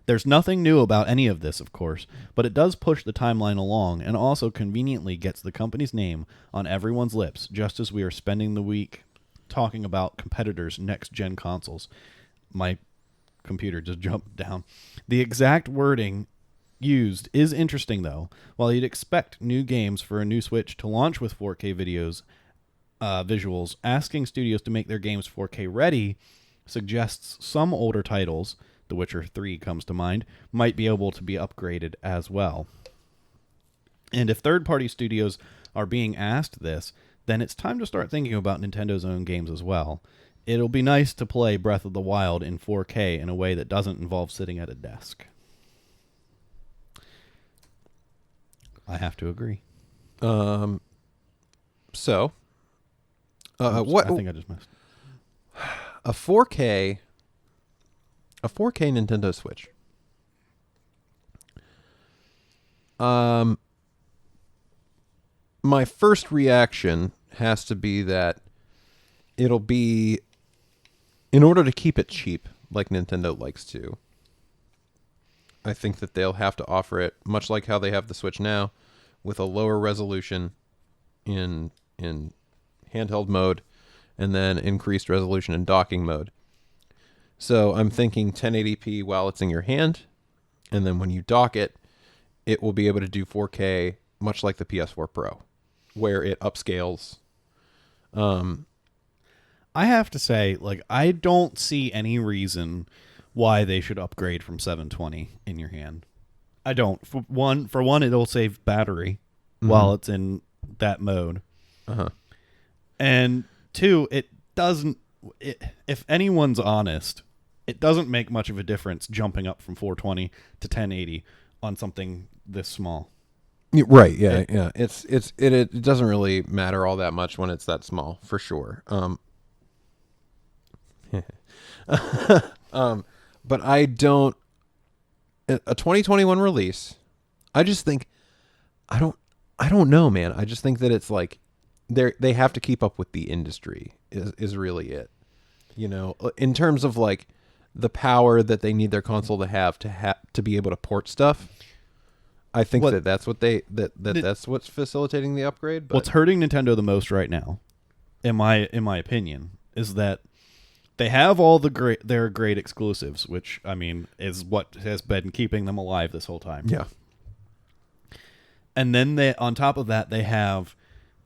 Speaker 1: There's nothing new about any of this, of course, but it does push the timeline along and also conveniently gets the company's name on everyone's lips, just as we are spending the week talking about competitors' next-gen consoles. My computer just jumped down. The exact wording used is interesting, though. While you'd expect new games for a new Switch to launch with 4K visuals, asking studios to make their games 4K ready suggests some older titles, The Witcher 3 comes to mind, might be able to be upgraded as well. And if third-party studios are being asked this, then it's time to start thinking about Nintendo's own games as well. It'll be nice to play Breath of the Wild in 4K in a way that doesn't involve sitting at a desk. I have to agree.
Speaker 2: What?
Speaker 1: I think I just missed.
Speaker 2: A 4K Nintendo Switch. My first reaction has to be that it'll be, in order to keep it cheap, like Nintendo likes to, I think that they'll have to offer it, much like how they have the Switch now, with a lower resolution in handheld mode, and then increased resolution in docking mode. So I'm thinking 1080p while it's in your hand, and then when you dock it, it will be able to do 4K, much like the PS4 Pro, where it upscales.
Speaker 1: I have to say, like, I don't see any reason why they should upgrade from 720 in your hand. I don't. For one, it'll save battery while it's in that mode.
Speaker 2: Uh-huh.
Speaker 1: And two, it doesn't. If anyone's honest, it doesn't make much of a difference jumping up from 420 to 1080 on something this small.
Speaker 2: Right. Yeah. Yeah. It doesn't really matter all that much when it's that small, for sure. But I don't. A 2021 release, I just think, I don't know, man. I just think that it's like they have to keep up with the industry is really it. You know, in terms of like the power that they need their console to have to be able to port stuff. I think that's what that's what's facilitating the upgrade. But
Speaker 1: what's hurting Nintendo the most right now, in my opinion, is that they have all their great exclusives, which I mean is what has been keeping them alive this whole time.
Speaker 2: Yeah.
Speaker 1: And then on top of that, they have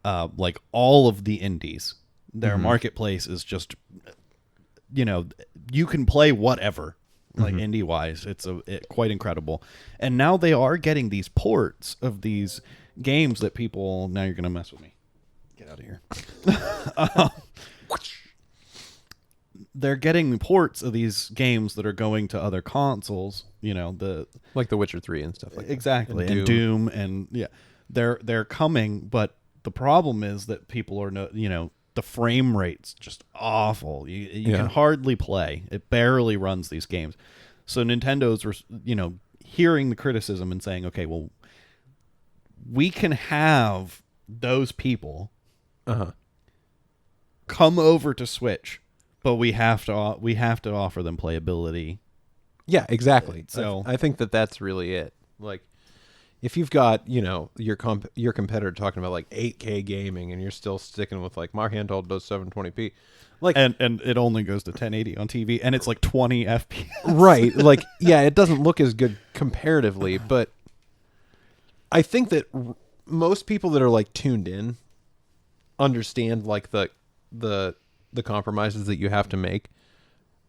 Speaker 1: like all of the indies. Their marketplace is just, you can play whatever. Like indie wise, it's quite incredible. And now they are getting these ports of these games that people. Now you're gonna mess with me. Get out of here. They're getting ports of these games that are going to other consoles.
Speaker 2: Like The Witcher 3 and stuff like that.
Speaker 1: Exactly, and Doom, and yeah, they're coming. But the problem is that people are the frame rate's just awful. You can hardly play. It barely runs these games. So Nintendo's, hearing the criticism and saying, okay, well, we can have those people come over to Switch, but we have to offer them playability.
Speaker 2: Yeah, exactly.
Speaker 1: So
Speaker 2: I think that's really it. Like, if you've got, your competitor talking about like 8K gaming and you're still sticking with like my handheld does 720p, like,
Speaker 1: and it only goes to 1080 on TV and it's like 20 FPS.
Speaker 2: Right. Like, yeah, it doesn't look as good comparatively, but I think that most people that are like tuned in understand like the compromises that you have to make,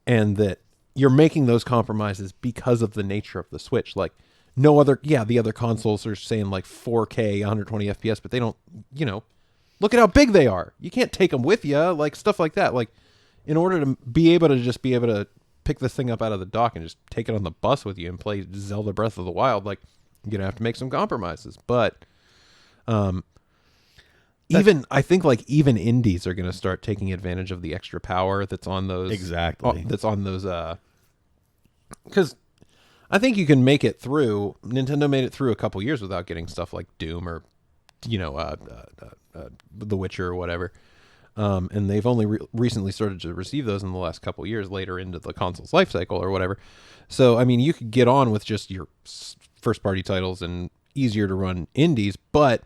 Speaker 2: and that you're making those compromises because of the nature of the Switch. Like, the other consoles are saying like 4K, 120 FPS, but they don't, look at how big they are. You can't take them with you, like stuff like that. Like, in order to be able to pick this thing up out of the dock and just take it on the bus with you and play Zelda Breath of the Wild, like, you're going to have to make some compromises. But I think like even indies are going to start taking advantage of the extra power that's on those.
Speaker 1: Exactly.
Speaker 2: That's on those, because I think you can make it through. Nintendo made it through a couple years without getting stuff like Doom or, The Witcher or whatever. And they've only recently started to receive those in the last couple years, later into the console's life cycle or whatever. So, I mean, you could get on with just your first party titles and easier to run indies, but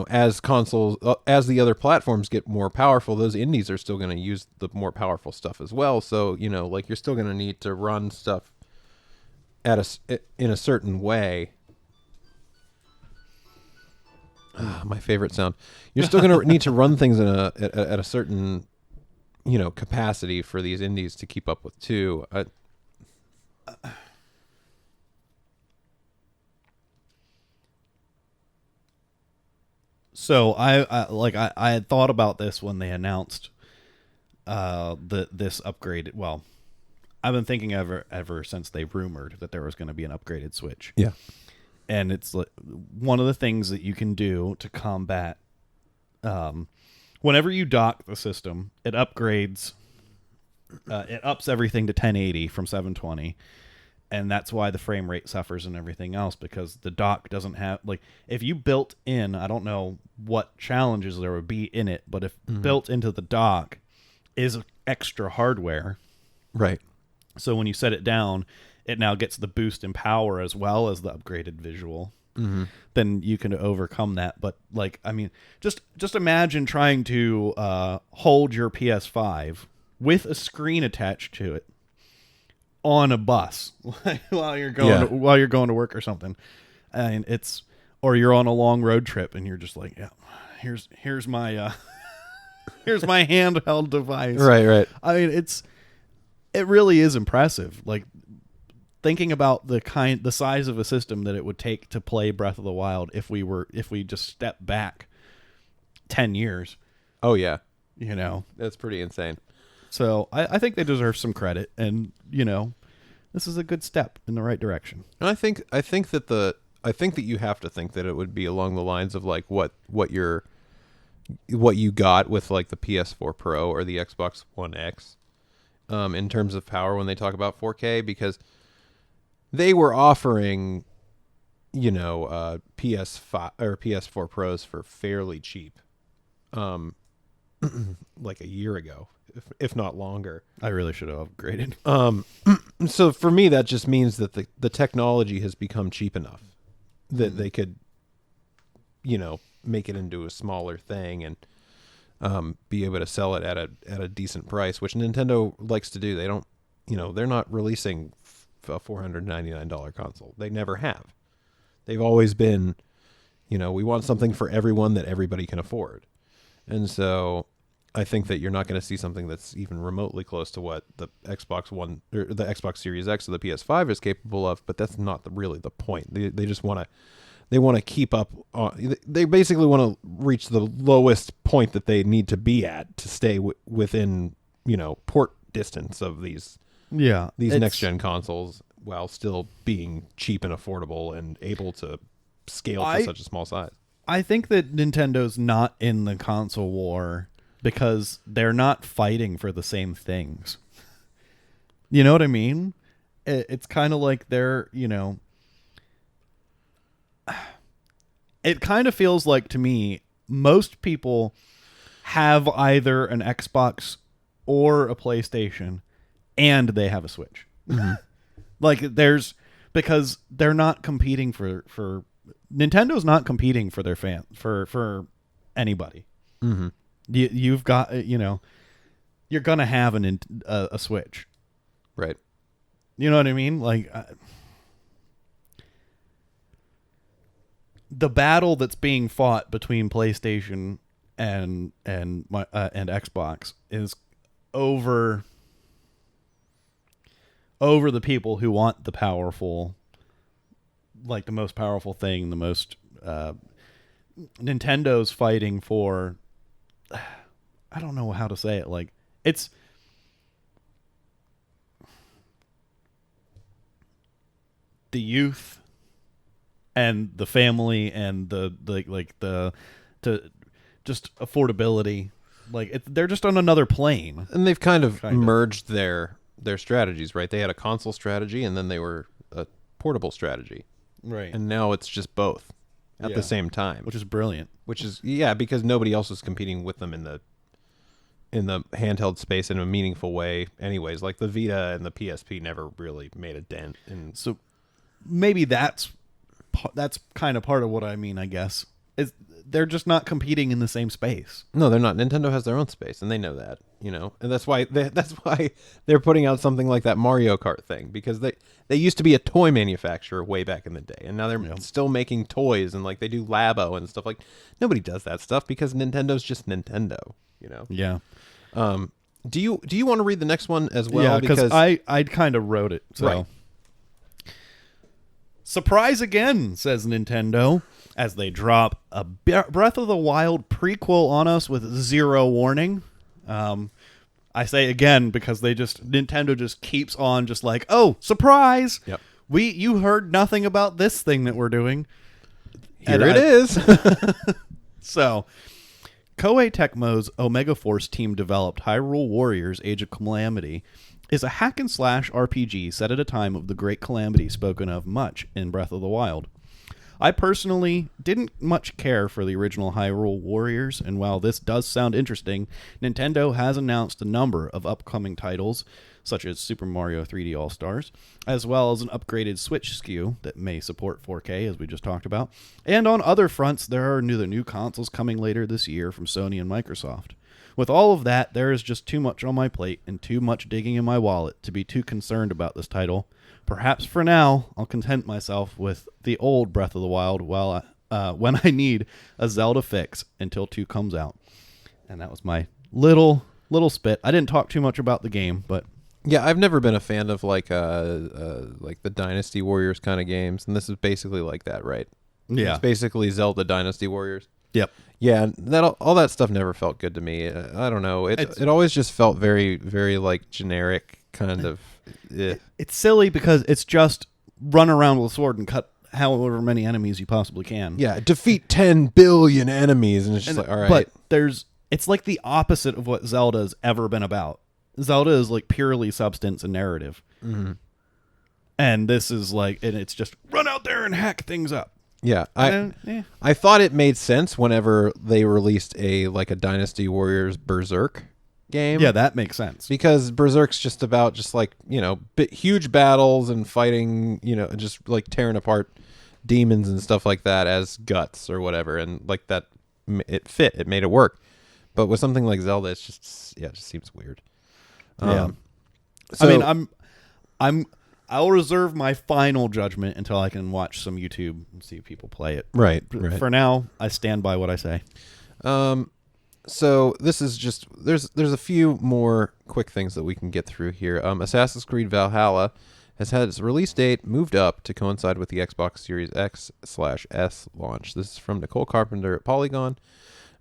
Speaker 2: as consoles, as the other platforms get more powerful, those indies are still going to use the more powerful stuff as well. So, like you're still going to need to run stuff in a certain way. My favorite sound. You're still going to need to run things at a certain, capacity for these indies to keep up with too.
Speaker 1: So I had thought about this when they announced this upgrade. Well, I've been thinking ever since they rumored that there was going to be an upgraded Switch.
Speaker 2: Yeah.
Speaker 1: And it's one of the things that you can do to combat whenever you dock the system, it upgrades, it ups everything to 1080 from 720. And that's why the frame rate suffers and everything else, because the dock doesn't have, if you built in, I don't know what challenges there would be in it, but if built into the dock is extra hardware.
Speaker 2: Right.
Speaker 1: So when you set it down, it now gets the boost in power as well as the upgraded visual. Mm-hmm. Then you can overcome that. But just imagine trying to hold your PS5 with a screen attached to it on a bus while you're going to work or something, and or you're on a long road trip and you're just like, yeah, here's my here's my handheld device.
Speaker 2: Right.
Speaker 1: I mean, it really is impressive. Like, thinking about the size of a system that it would take to play Breath of the Wild if we just step back 10 years.
Speaker 2: Oh yeah,
Speaker 1: that's
Speaker 2: pretty insane.
Speaker 1: So I think they deserve some credit, and this is a good step in the right direction.
Speaker 2: And I think that you have to think that it would be along the lines of like what you got with like the PS4 Pro or the Xbox One X, in terms of power when they talk about 4K, because they were offering, PS5 or PS4 Pros for fairly cheap, like a year ago, if not longer.
Speaker 1: I really should have upgraded.
Speaker 2: So for me, that just means that the technology has become cheap enough that they could, make it into a smaller thing and be able to sell it at a decent price, which Nintendo likes to do. They don't, they're not releasing a $499 console. They never have. They've always been, we want something for everyone that everybody can afford. And so I think that you're not going to see something that's even remotely close to what the Xbox One or the Xbox Series X or the PS5 is capable of, but that's not really the point. They just want to keep up. They basically want to reach the lowest point that they need to be at to stay within, port distance of these next gen consoles, while still being cheap and affordable and able to scale for such a small size.
Speaker 1: I think that Nintendo's not in the console war because they're not fighting for the same things. You know what I mean? It's kind of like they're, it kind of feels like to me, most people have either an Xbox or a PlayStation and they have a Switch. Mm-hmm. Because they're not competing for Nintendo's not competing for their for anybody. Mm-hmm. You've got, you're going to have a Switch.
Speaker 2: Right.
Speaker 1: You know what I mean? The battle that's being fought between PlayStation and Xbox is over the people who want the powerful, the most powerful thing, the most Nintendo's fighting for, I don't know how to say it. It's the youth and the family and the just affordability. They're just on another plane.
Speaker 2: And they've kind of merged their strategies, right? They had a console strategy and then they were a portable strategy.
Speaker 1: Right.
Speaker 2: And now it's just both at the same time.
Speaker 1: Which is brilliant.
Speaker 2: Because nobody else is competing with them in the handheld space in a meaningful way anyways. Like the Vita and the PSP never really made a dent.
Speaker 1: So maybe that's kind of part of what I mean, I guess. they're just not competing in the same space.
Speaker 2: No, they're not. Nintendo has their own space, and they know that, and that's why they're putting out something like that Mario Kart thing, because they used to be a toy manufacturer way back in the day, and now they're still making toys, and like they do Labo and stuff. Like nobody does that stuff because Nintendo's just Nintendo,
Speaker 1: Yeah.
Speaker 2: Do you want to read the next one as well?
Speaker 1: Yeah, because I kind of wrote it. So.
Speaker 2: Right.
Speaker 1: Surprise again, says Nintendo, as they drop a Breath of the Wild prequel on us with zero warning. I say again because Nintendo just keeps on just like, oh, surprise!
Speaker 2: Yep.
Speaker 1: You heard nothing about this thing that we're doing.
Speaker 2: Here it is.
Speaker 1: So, Koei Tecmo's Omega Force team developed Hyrule Warriors: Age of Calamity is a hack-and-slash RPG set at a time of the Great Calamity spoken of much in Breath of the Wild. I personally didn't much care for the original Hyrule Warriors, and while this does sound interesting, Nintendo has announced a number of upcoming titles, such as Super Mario 3D All-Stars, as well as an upgraded Switch SKU that may support 4K, as we just talked about. And on other fronts, there are the new consoles coming later this year from Sony and Microsoft. With all of that, there is just too much on my plate and too much digging in my wallet to be too concerned about this title. Perhaps for now, I'll content myself with the old Breath of the Wild when I need a Zelda fix until 2 comes out. And that was my little spit. I didn't talk too much about the game, but
Speaker 2: yeah, I've never been a fan of like the Dynasty Warriors kind of games, and this is basically like that, right?
Speaker 1: Yeah,
Speaker 2: it's basically Zelda Dynasty Warriors.
Speaker 1: Yep.
Speaker 2: Yeah, all that stuff never felt good to me. I don't know. It always just felt very, very like generic kind of.
Speaker 1: It's silly because it's just run around with a sword and cut however many enemies you possibly can.
Speaker 2: Yeah, defeat 10 billion enemies, and it's just like, all right.
Speaker 1: But it's like the opposite of what Zelda's ever been about. Zelda is like purely substance and narrative.
Speaker 2: Mm-hmm.
Speaker 1: And this is like, and it's just run out there and hack things up.
Speaker 2: Yeah, I thought it made sense whenever they released a Dynasty Warriors Berserk game.
Speaker 1: Yeah, that makes sense.
Speaker 2: Because Berserk's just about huge battles and fighting, just like tearing apart demons and stuff like that as guts or whatever, and like that it made it work. But with something like Zelda, it just seems weird.
Speaker 1: Yeah. So, I mean, I'll reserve my final judgment until I can watch some YouTube and see people play it.
Speaker 2: Right.
Speaker 1: For now, I stand by what I say.
Speaker 2: So this is just there's a few more quick things that we can get through here. Assassin's Creed Valhalla has had its release date moved up to coincide with the Xbox Series X/S launch. This is from Nicole Carpenter at Polygon.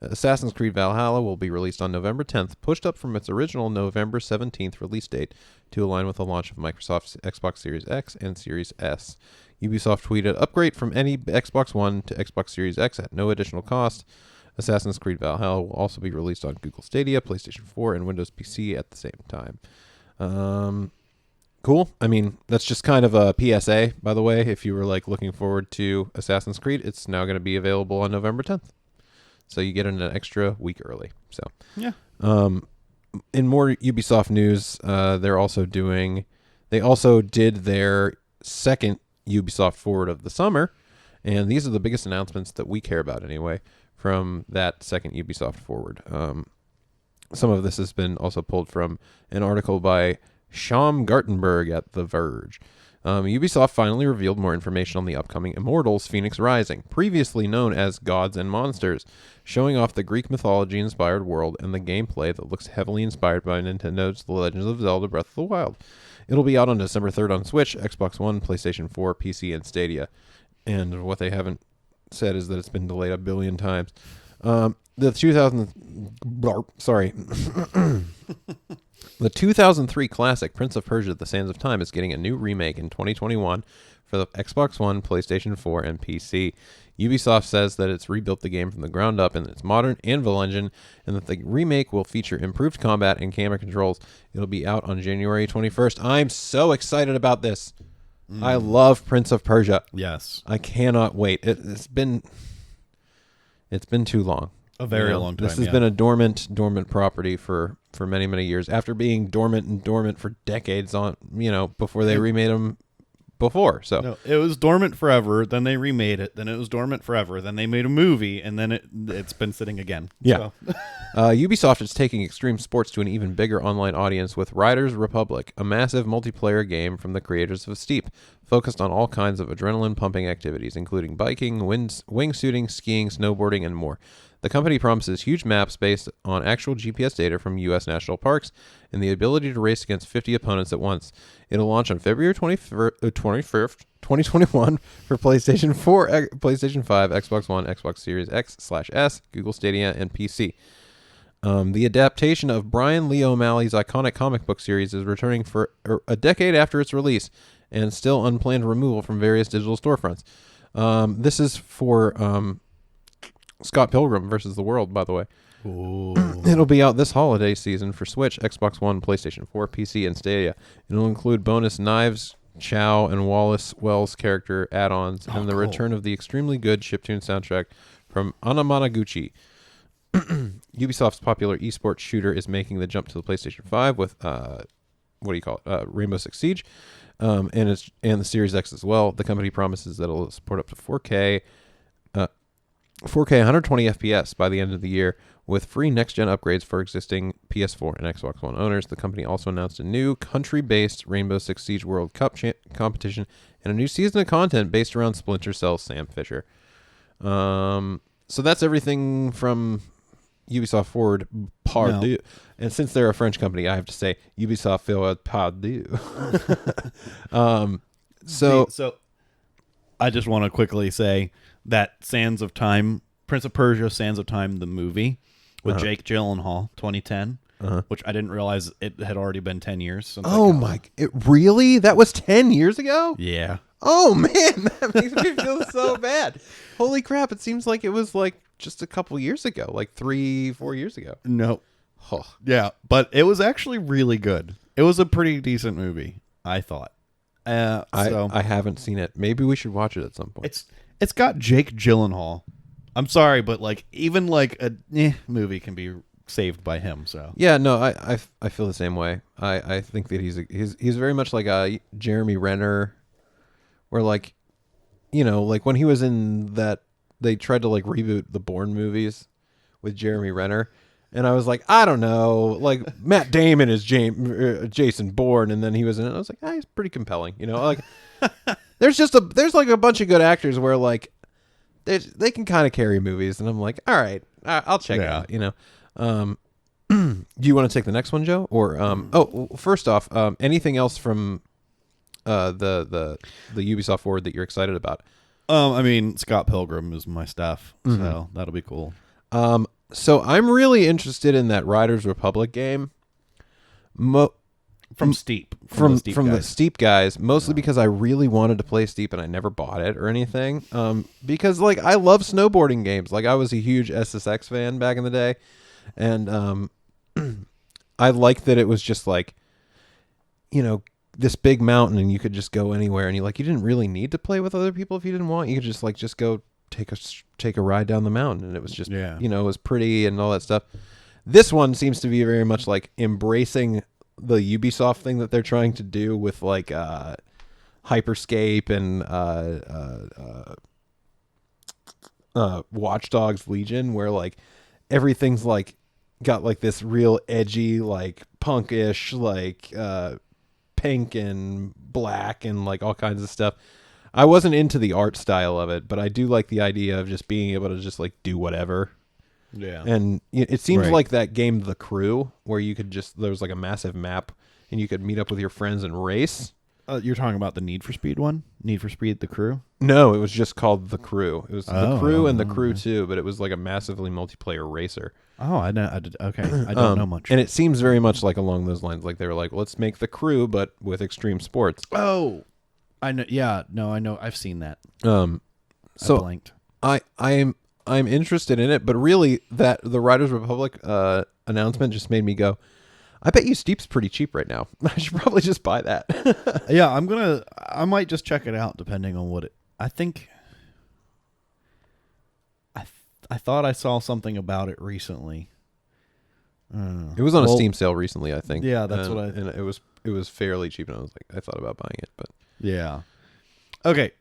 Speaker 2: Assassin's Creed Valhalla will be released on November 10th, pushed up from its original November 17th release date to align with the launch of Microsoft's Xbox Series X and Series S. Ubisoft tweeted, upgrade from any Xbox One to Xbox Series X at no additional cost. Assassin's Creed Valhalla will also be released on Google Stadia, PlayStation 4, and Windows PC at the same time. Cool. I mean, that's just kind of a PSA, by the way. If you were looking forward to Assassin's Creed, it's now going to be available on November 10th. So you get it an extra week early. So
Speaker 1: yeah.
Speaker 2: In more Ubisoft news, they also did their second Ubisoft Forward of the summer, and these are the biggest announcements that we care about anyway from that second Ubisoft Forward. Some of this has been also pulled from an article by Sham Gartenberg at The Verge. Ubisoft finally revealed more information on the upcoming Immortals Phoenix Rising, previously known as Gods and Monsters, showing off the Greek mythology-inspired world and the gameplay that looks heavily inspired by Nintendo's The Legend of Zelda Breath of the Wild. It'll be out on December 3rd on Switch, Xbox One, PlayStation 4, PC, and Stadia. And what they haven't said is that it's been delayed 1 billion times. The 2003 classic Prince of Persia: The Sands of Time is getting a new remake in 2021 for the Xbox One, PlayStation 4, and PC. Ubisoft says that it's rebuilt the game from the ground up in its modern Anvil engine, and that the remake will feature improved combat and camera controls. It'll be out on January 21st. I'm so excited about this. I love Prince of Persia.
Speaker 1: Yes.
Speaker 2: I cannot wait. It's been too long.
Speaker 1: A very long time.
Speaker 2: This has been a dormant property for many, many years. After being dormant for decades before they remade them before. So
Speaker 1: No, it was dormant forever. Then they remade it. Then it was dormant forever. Then they made a movie, and then it's been sitting again.
Speaker 2: Yeah.
Speaker 1: So.
Speaker 2: Ubisoft is taking extreme sports to an even bigger online audience with Riders Republic, a massive multiplayer game from the creators of Steep, focused on all kinds of adrenaline-pumping activities, including biking, wingsuiting, skiing, snowboarding, and more. The company promises huge maps based on actual GPS data from U.S. national parks and the ability to race against 50 opponents at once. It'll launch on February 25th, 2021 for PlayStation 4, PlayStation 5, Xbox One, Xbox Series X/S, Google Stadia, and PC. The adaptation of Brian Lee O'Malley's iconic comic book series is returning for a decade after its release and still unplanned removal from various digital storefronts. This is for Scott Pilgrim versus the World, by the way.
Speaker 1: Ooh.
Speaker 2: It'll be out this holiday season for Switch, Xbox One, PlayStation 4, PC, and Stadia. It'll include bonus Knives, Chow, and Wallace Wells character add-ons, and the return of the extremely good chiptune soundtrack from Anamanaguchi. Ubisoft's popular esports shooter is making the jump to the PlayStation 5 with Rainbow Six Siege, and the Series X as well. The company promises that it'll support up to 4K 120 FPS by the end of the year, with free next-gen upgrades for existing PS4 and Xbox One owners. The company also announced a new country-based Rainbow Six Siege World Cup competition and a new season of content based around Splinter Cell's Sam Fisher. So that's everything from Ubisoft forward. Pardon. And since they're a French company, I have to say Ubisoft forward. Pardon. So
Speaker 1: I just want to quickly say that Sands of Time, Prince of Persia, Sands of Time, the movie with Jake Gyllenhaal, 2010, which I didn't realize it had already been 10 years since.
Speaker 2: It really? That was 10 years ago?
Speaker 1: Yeah.
Speaker 2: Oh man, that makes me feel so bad. Holy crap, it seems like it was like just a couple years ago, like 3-4 years ago.
Speaker 1: No. Oh. Yeah, but it was actually really good. It was a pretty decent movie, I thought.
Speaker 2: I haven't seen it. Maybe we should watch it at some point.
Speaker 1: It's got Jake Gyllenhaal. I'm sorry, but like even like a movie can be saved by him. So
Speaker 2: yeah, no, I feel the same way. I think that he's very much like a Jeremy Renner, where like, you know, like when he was in that, they tried to like reboot the Bourne movies with Jeremy Renner. And I was like, I don't know, like Matt Damon is Jason Bourne, and then he was in it. I was like, he's pretty compelling, you know. Like, there's like a bunch of good actors where like they can kind of carry movies, and I'm like, all right, I'll check it out, you know. Do you want to take the next one, Joe? Or first off, anything else from the Ubisoft forward that you're excited about?
Speaker 1: I mean, Scott Pilgrim is my stuff, so that'll be cool.
Speaker 2: So I'm really interested in that Riders Republic game.
Speaker 1: From Steep.
Speaker 2: From the Steep guys, mostly because I really wanted to play Steep and I never bought it or anything. Because like I love snowboarding games. Like I was a huge SSX fan back in the day. And I liked that it was just like, you know, this big mountain and you could just go anywhere, and you didn't really need to play with other people if you didn't want. You could just go take a ride down the mountain, and it was just, you know, it was pretty and all that stuff. This one seems to be very much like embracing the Ubisoft thing that they're trying to do with like Hyperscape and Watch Dogs Legion, where like everything's like got like this real edgy, like punkish, like pink and black and like all kinds of stuff. I wasn't into the art style of it, but I do like the idea of just being able to just like do whatever.
Speaker 1: Yeah.
Speaker 2: And it seems like that game, The Crew, where you could just, there was like a massive map and you could meet up with your friends and race.
Speaker 1: You're talking about the Need for Speed one? Need for Speed, The Crew?
Speaker 2: No, it was just called The Crew. It was The Crew and The Crew 2, but it was like a massively multiplayer racer.
Speaker 1: Oh, I know. Okay. I don't know much.
Speaker 2: And it seems very much like along those lines. Like they were like, let's make The Crew, but with extreme sports.
Speaker 1: Oh, I know. Yeah, no, I know. I've seen that.
Speaker 2: So
Speaker 1: I blanked.
Speaker 2: I'm interested in it, but really that the Riders Republic announcement just made me go, I bet you Steep's pretty cheap right now. I should probably just buy that.
Speaker 1: Yeah, I might just check it out depending on what it. I think. I thought I saw something about it recently.
Speaker 2: It was on a Steam sale recently, I think.
Speaker 1: Yeah, that's
Speaker 2: and it was fairly cheap, and I was like, I thought about buying it, but
Speaker 1: yeah. Okay.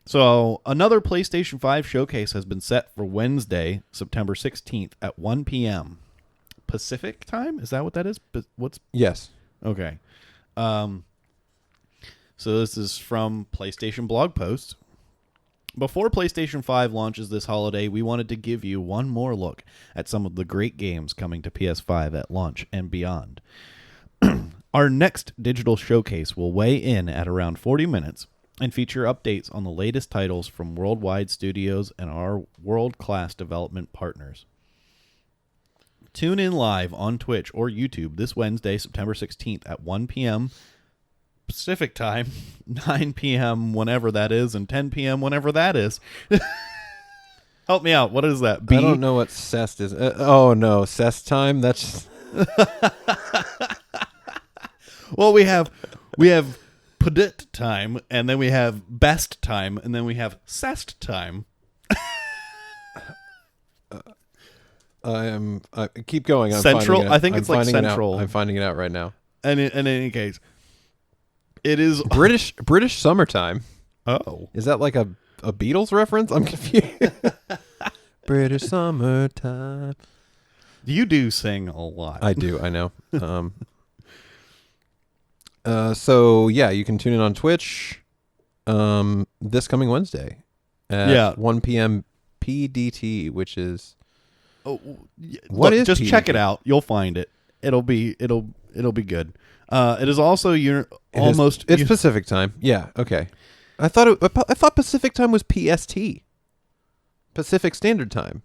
Speaker 1: So another PlayStation 5 showcase has been set for Wednesday, September 16th at 1 p.m. Pacific time? Is that what that is? What's
Speaker 2: Yes.
Speaker 1: okay? So this is from PlayStation blog post. Before PlayStation 5 launches this holiday, we wanted to give you one more look at some of the great games coming to PS5 at launch and beyond. Our next digital showcase will weigh in at around 40 minutes and feature updates on the latest titles from worldwide studios and our world-class development partners. Tune in live on Twitch or YouTube this Wednesday, September 16th at 1 p.m. Pacific time, 9 p.m. whenever that is, and 10 p.m. whenever that is. Help me out. What is that?
Speaker 2: I don't know what CEST is. Oh, no. CEST time? That's...
Speaker 1: Well, we have Pt.2 time, and then we have best time, and then we have CEST time.
Speaker 2: Keep going. I'm
Speaker 1: Central? I think it's like
Speaker 2: finding it out.
Speaker 1: Central.
Speaker 2: I'm finding it out right now.
Speaker 1: And in any case, it is
Speaker 2: British summertime.
Speaker 1: Oh.
Speaker 2: Is that like a Beatles reference? I'm confused. British summertime.
Speaker 1: You do sing a lot.
Speaker 2: I do. I know. So yeah, you can tune in on Twitch this coming Wednesday at 1 p.m. Pt.2, which is
Speaker 1: what is just
Speaker 2: PDT?
Speaker 1: check it out. You'll find it. It'll be good. It is also
Speaker 2: it's Pacific time. Yeah. Okay. I thought Pacific time was PST. Pacific Standard Time.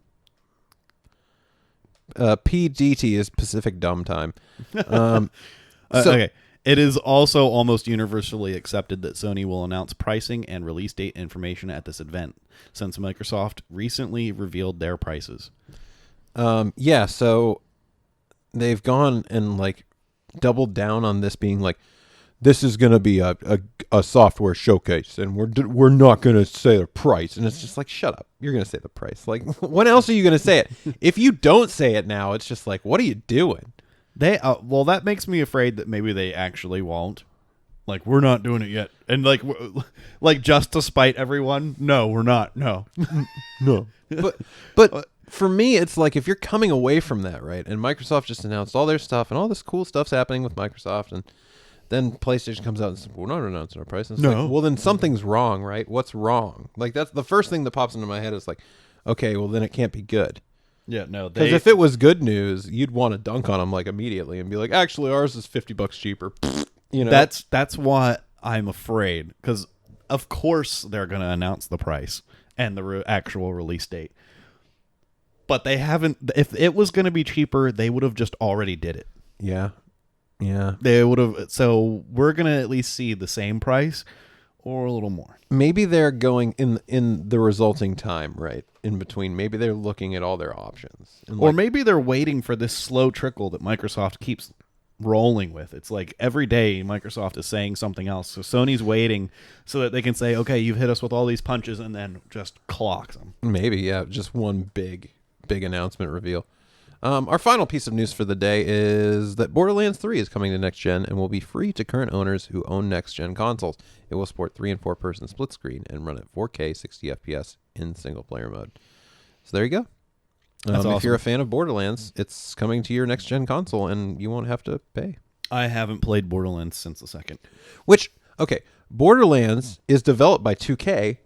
Speaker 2: PDT is Pacific Dumb Time.
Speaker 1: Okay. It is also almost universally accepted that Sony will announce pricing and release date information at this event, since Microsoft recently revealed their prices.
Speaker 2: Yeah, so they've gone and like doubled down on this being like, this is going to be a software showcase, and we're not going to say the price. And it's just like, shut up. You're going to say the price. Like, when else are you going to say it? If you don't say it now, it's just like, what are you doing?
Speaker 1: Well, that makes me afraid that maybe they actually won't. Like, we're not doing it yet. And like just to spite everyone, no, we're not. No.
Speaker 2: No. But for me, it's like, if you're coming away from that, right? And Microsoft just announced all their stuff, and all this cool stuff's happening with Microsoft, and then PlayStation comes out and says, we're not announcing our price. And it's
Speaker 1: No.
Speaker 2: like, well, then something's wrong, right? What's wrong? Like, that's the first thing that pops into my head is like, okay, well, then it can't be good.
Speaker 1: Yeah, no.
Speaker 2: Because if it was good news, you'd want to dunk on them like immediately and be like, actually, ours is $50 cheaper. You know,
Speaker 1: that's why I'm afraid, because of course they're going to announce the price and the actual release date. But they haven't. If it was going to be cheaper, they would have just already did it.
Speaker 2: Yeah. Yeah.
Speaker 1: They would have. So we're going to at least see the same price or a little more.
Speaker 2: Maybe they're going in the resulting time, right? In between. Maybe they're looking at all their options. And
Speaker 1: or maybe they're waiting for this slow trickle that Microsoft keeps rolling with. It's like every day Microsoft is saying something else. So Sony's waiting so that they can say, okay, you've hit us with all these punches, and then just clocks them.
Speaker 2: Maybe, yeah. Just one big announcement reveal. Our final piece of news for the day is that Borderlands 3 is coming to next gen and will be free to current owners who own next gen consoles. It will support 3 and 4 person split screen and run at 4K 60 FPS in single player mode. So there you go.
Speaker 1: That's awesome.
Speaker 2: If you're a fan of Borderlands, it's coming to your next gen console and you won't have to pay.
Speaker 1: I haven't played Borderlands since the second.
Speaker 2: Borderlands is developed by 2K,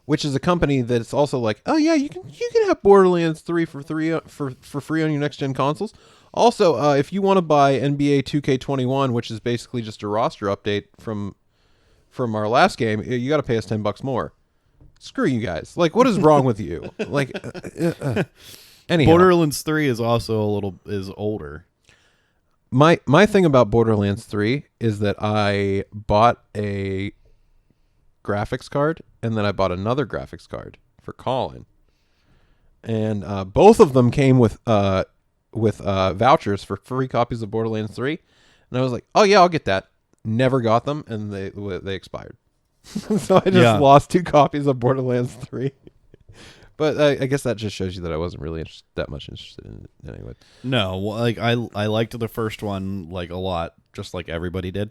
Speaker 2: which is a company that's also like, oh yeah, you can have Borderlands 3 for free on your next gen consoles. Also, if you want to buy NBA 2K21, which is basically just a roster update from our last game, you got to pay us $10 more. Screw you guys! Like, what is wrong with you? Like, anyhow,
Speaker 1: Borderlands 3 is also is older.
Speaker 2: My thing about Borderlands 3 is that I bought a graphics card and then I bought another graphics card for Colin, and both of them came with vouchers for free copies of Borderlands 3, and I was like, oh yeah, I'll get that. Never got them, and they expired. So I just lost 2 copies of Borderlands 3. But I guess that just shows you that I wasn't really that much interested in it anyway.
Speaker 1: No, like I liked the first one like a lot, just like everybody did.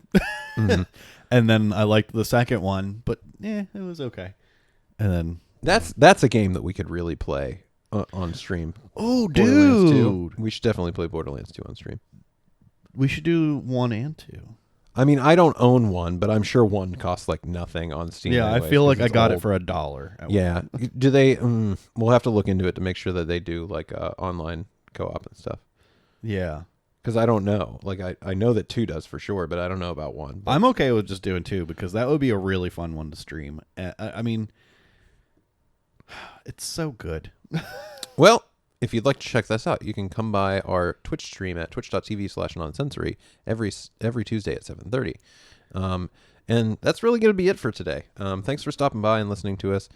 Speaker 1: And then I liked the second one, but it was okay. And then
Speaker 2: That's a game that we could really play on stream.
Speaker 1: oh,
Speaker 2: Borderlands 2.
Speaker 1: dude,
Speaker 2: We should definitely play Borderlands 2 on stream.
Speaker 1: we should do 1 and 2.
Speaker 2: I mean, I don't own one, but I'm sure one costs like nothing on Steam.
Speaker 1: Yeah,
Speaker 2: anyways,
Speaker 1: I feel
Speaker 2: 'cause
Speaker 1: like I
Speaker 2: it's
Speaker 1: got
Speaker 2: old.
Speaker 1: it for $1.
Speaker 2: Yeah. Do they? We'll have to look into it to make sure that they do like online co-op and stuff.
Speaker 1: Yeah.
Speaker 2: Because I don't know. Like I know that 2 does for sure, but I don't know about 1. But
Speaker 1: I'm okay with just doing 2 because that would be a really fun one to stream. I mean, it's so good.
Speaker 2: well, if you'd like to check this out, you can come by our Twitch stream at twitch.tv/nonsensory every Tuesday at 7:30. And that's really going to be it for today. Thanks for stopping by and listening to us.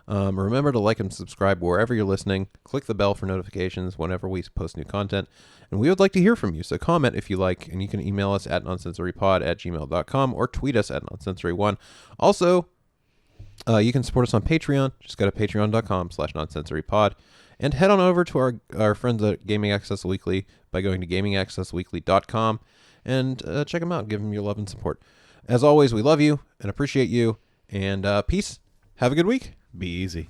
Speaker 2: Remember to like and subscribe wherever you're listening. Click the bell for notifications whenever we post new content. And we would like to hear from you, so comment if you like. And you can email us at nonsensorypod@gmail.com or tweet us at nonsensory1. Also, you can support us on Patreon. Just go to patreon.com/nonsensorypod. And head on over to our friends at Gaming Access Weekly by going to gamingaccessweekly.com and check them out. Give them your love and support. As always, we love you and appreciate you. And peace. Have a good week.
Speaker 1: Be easy.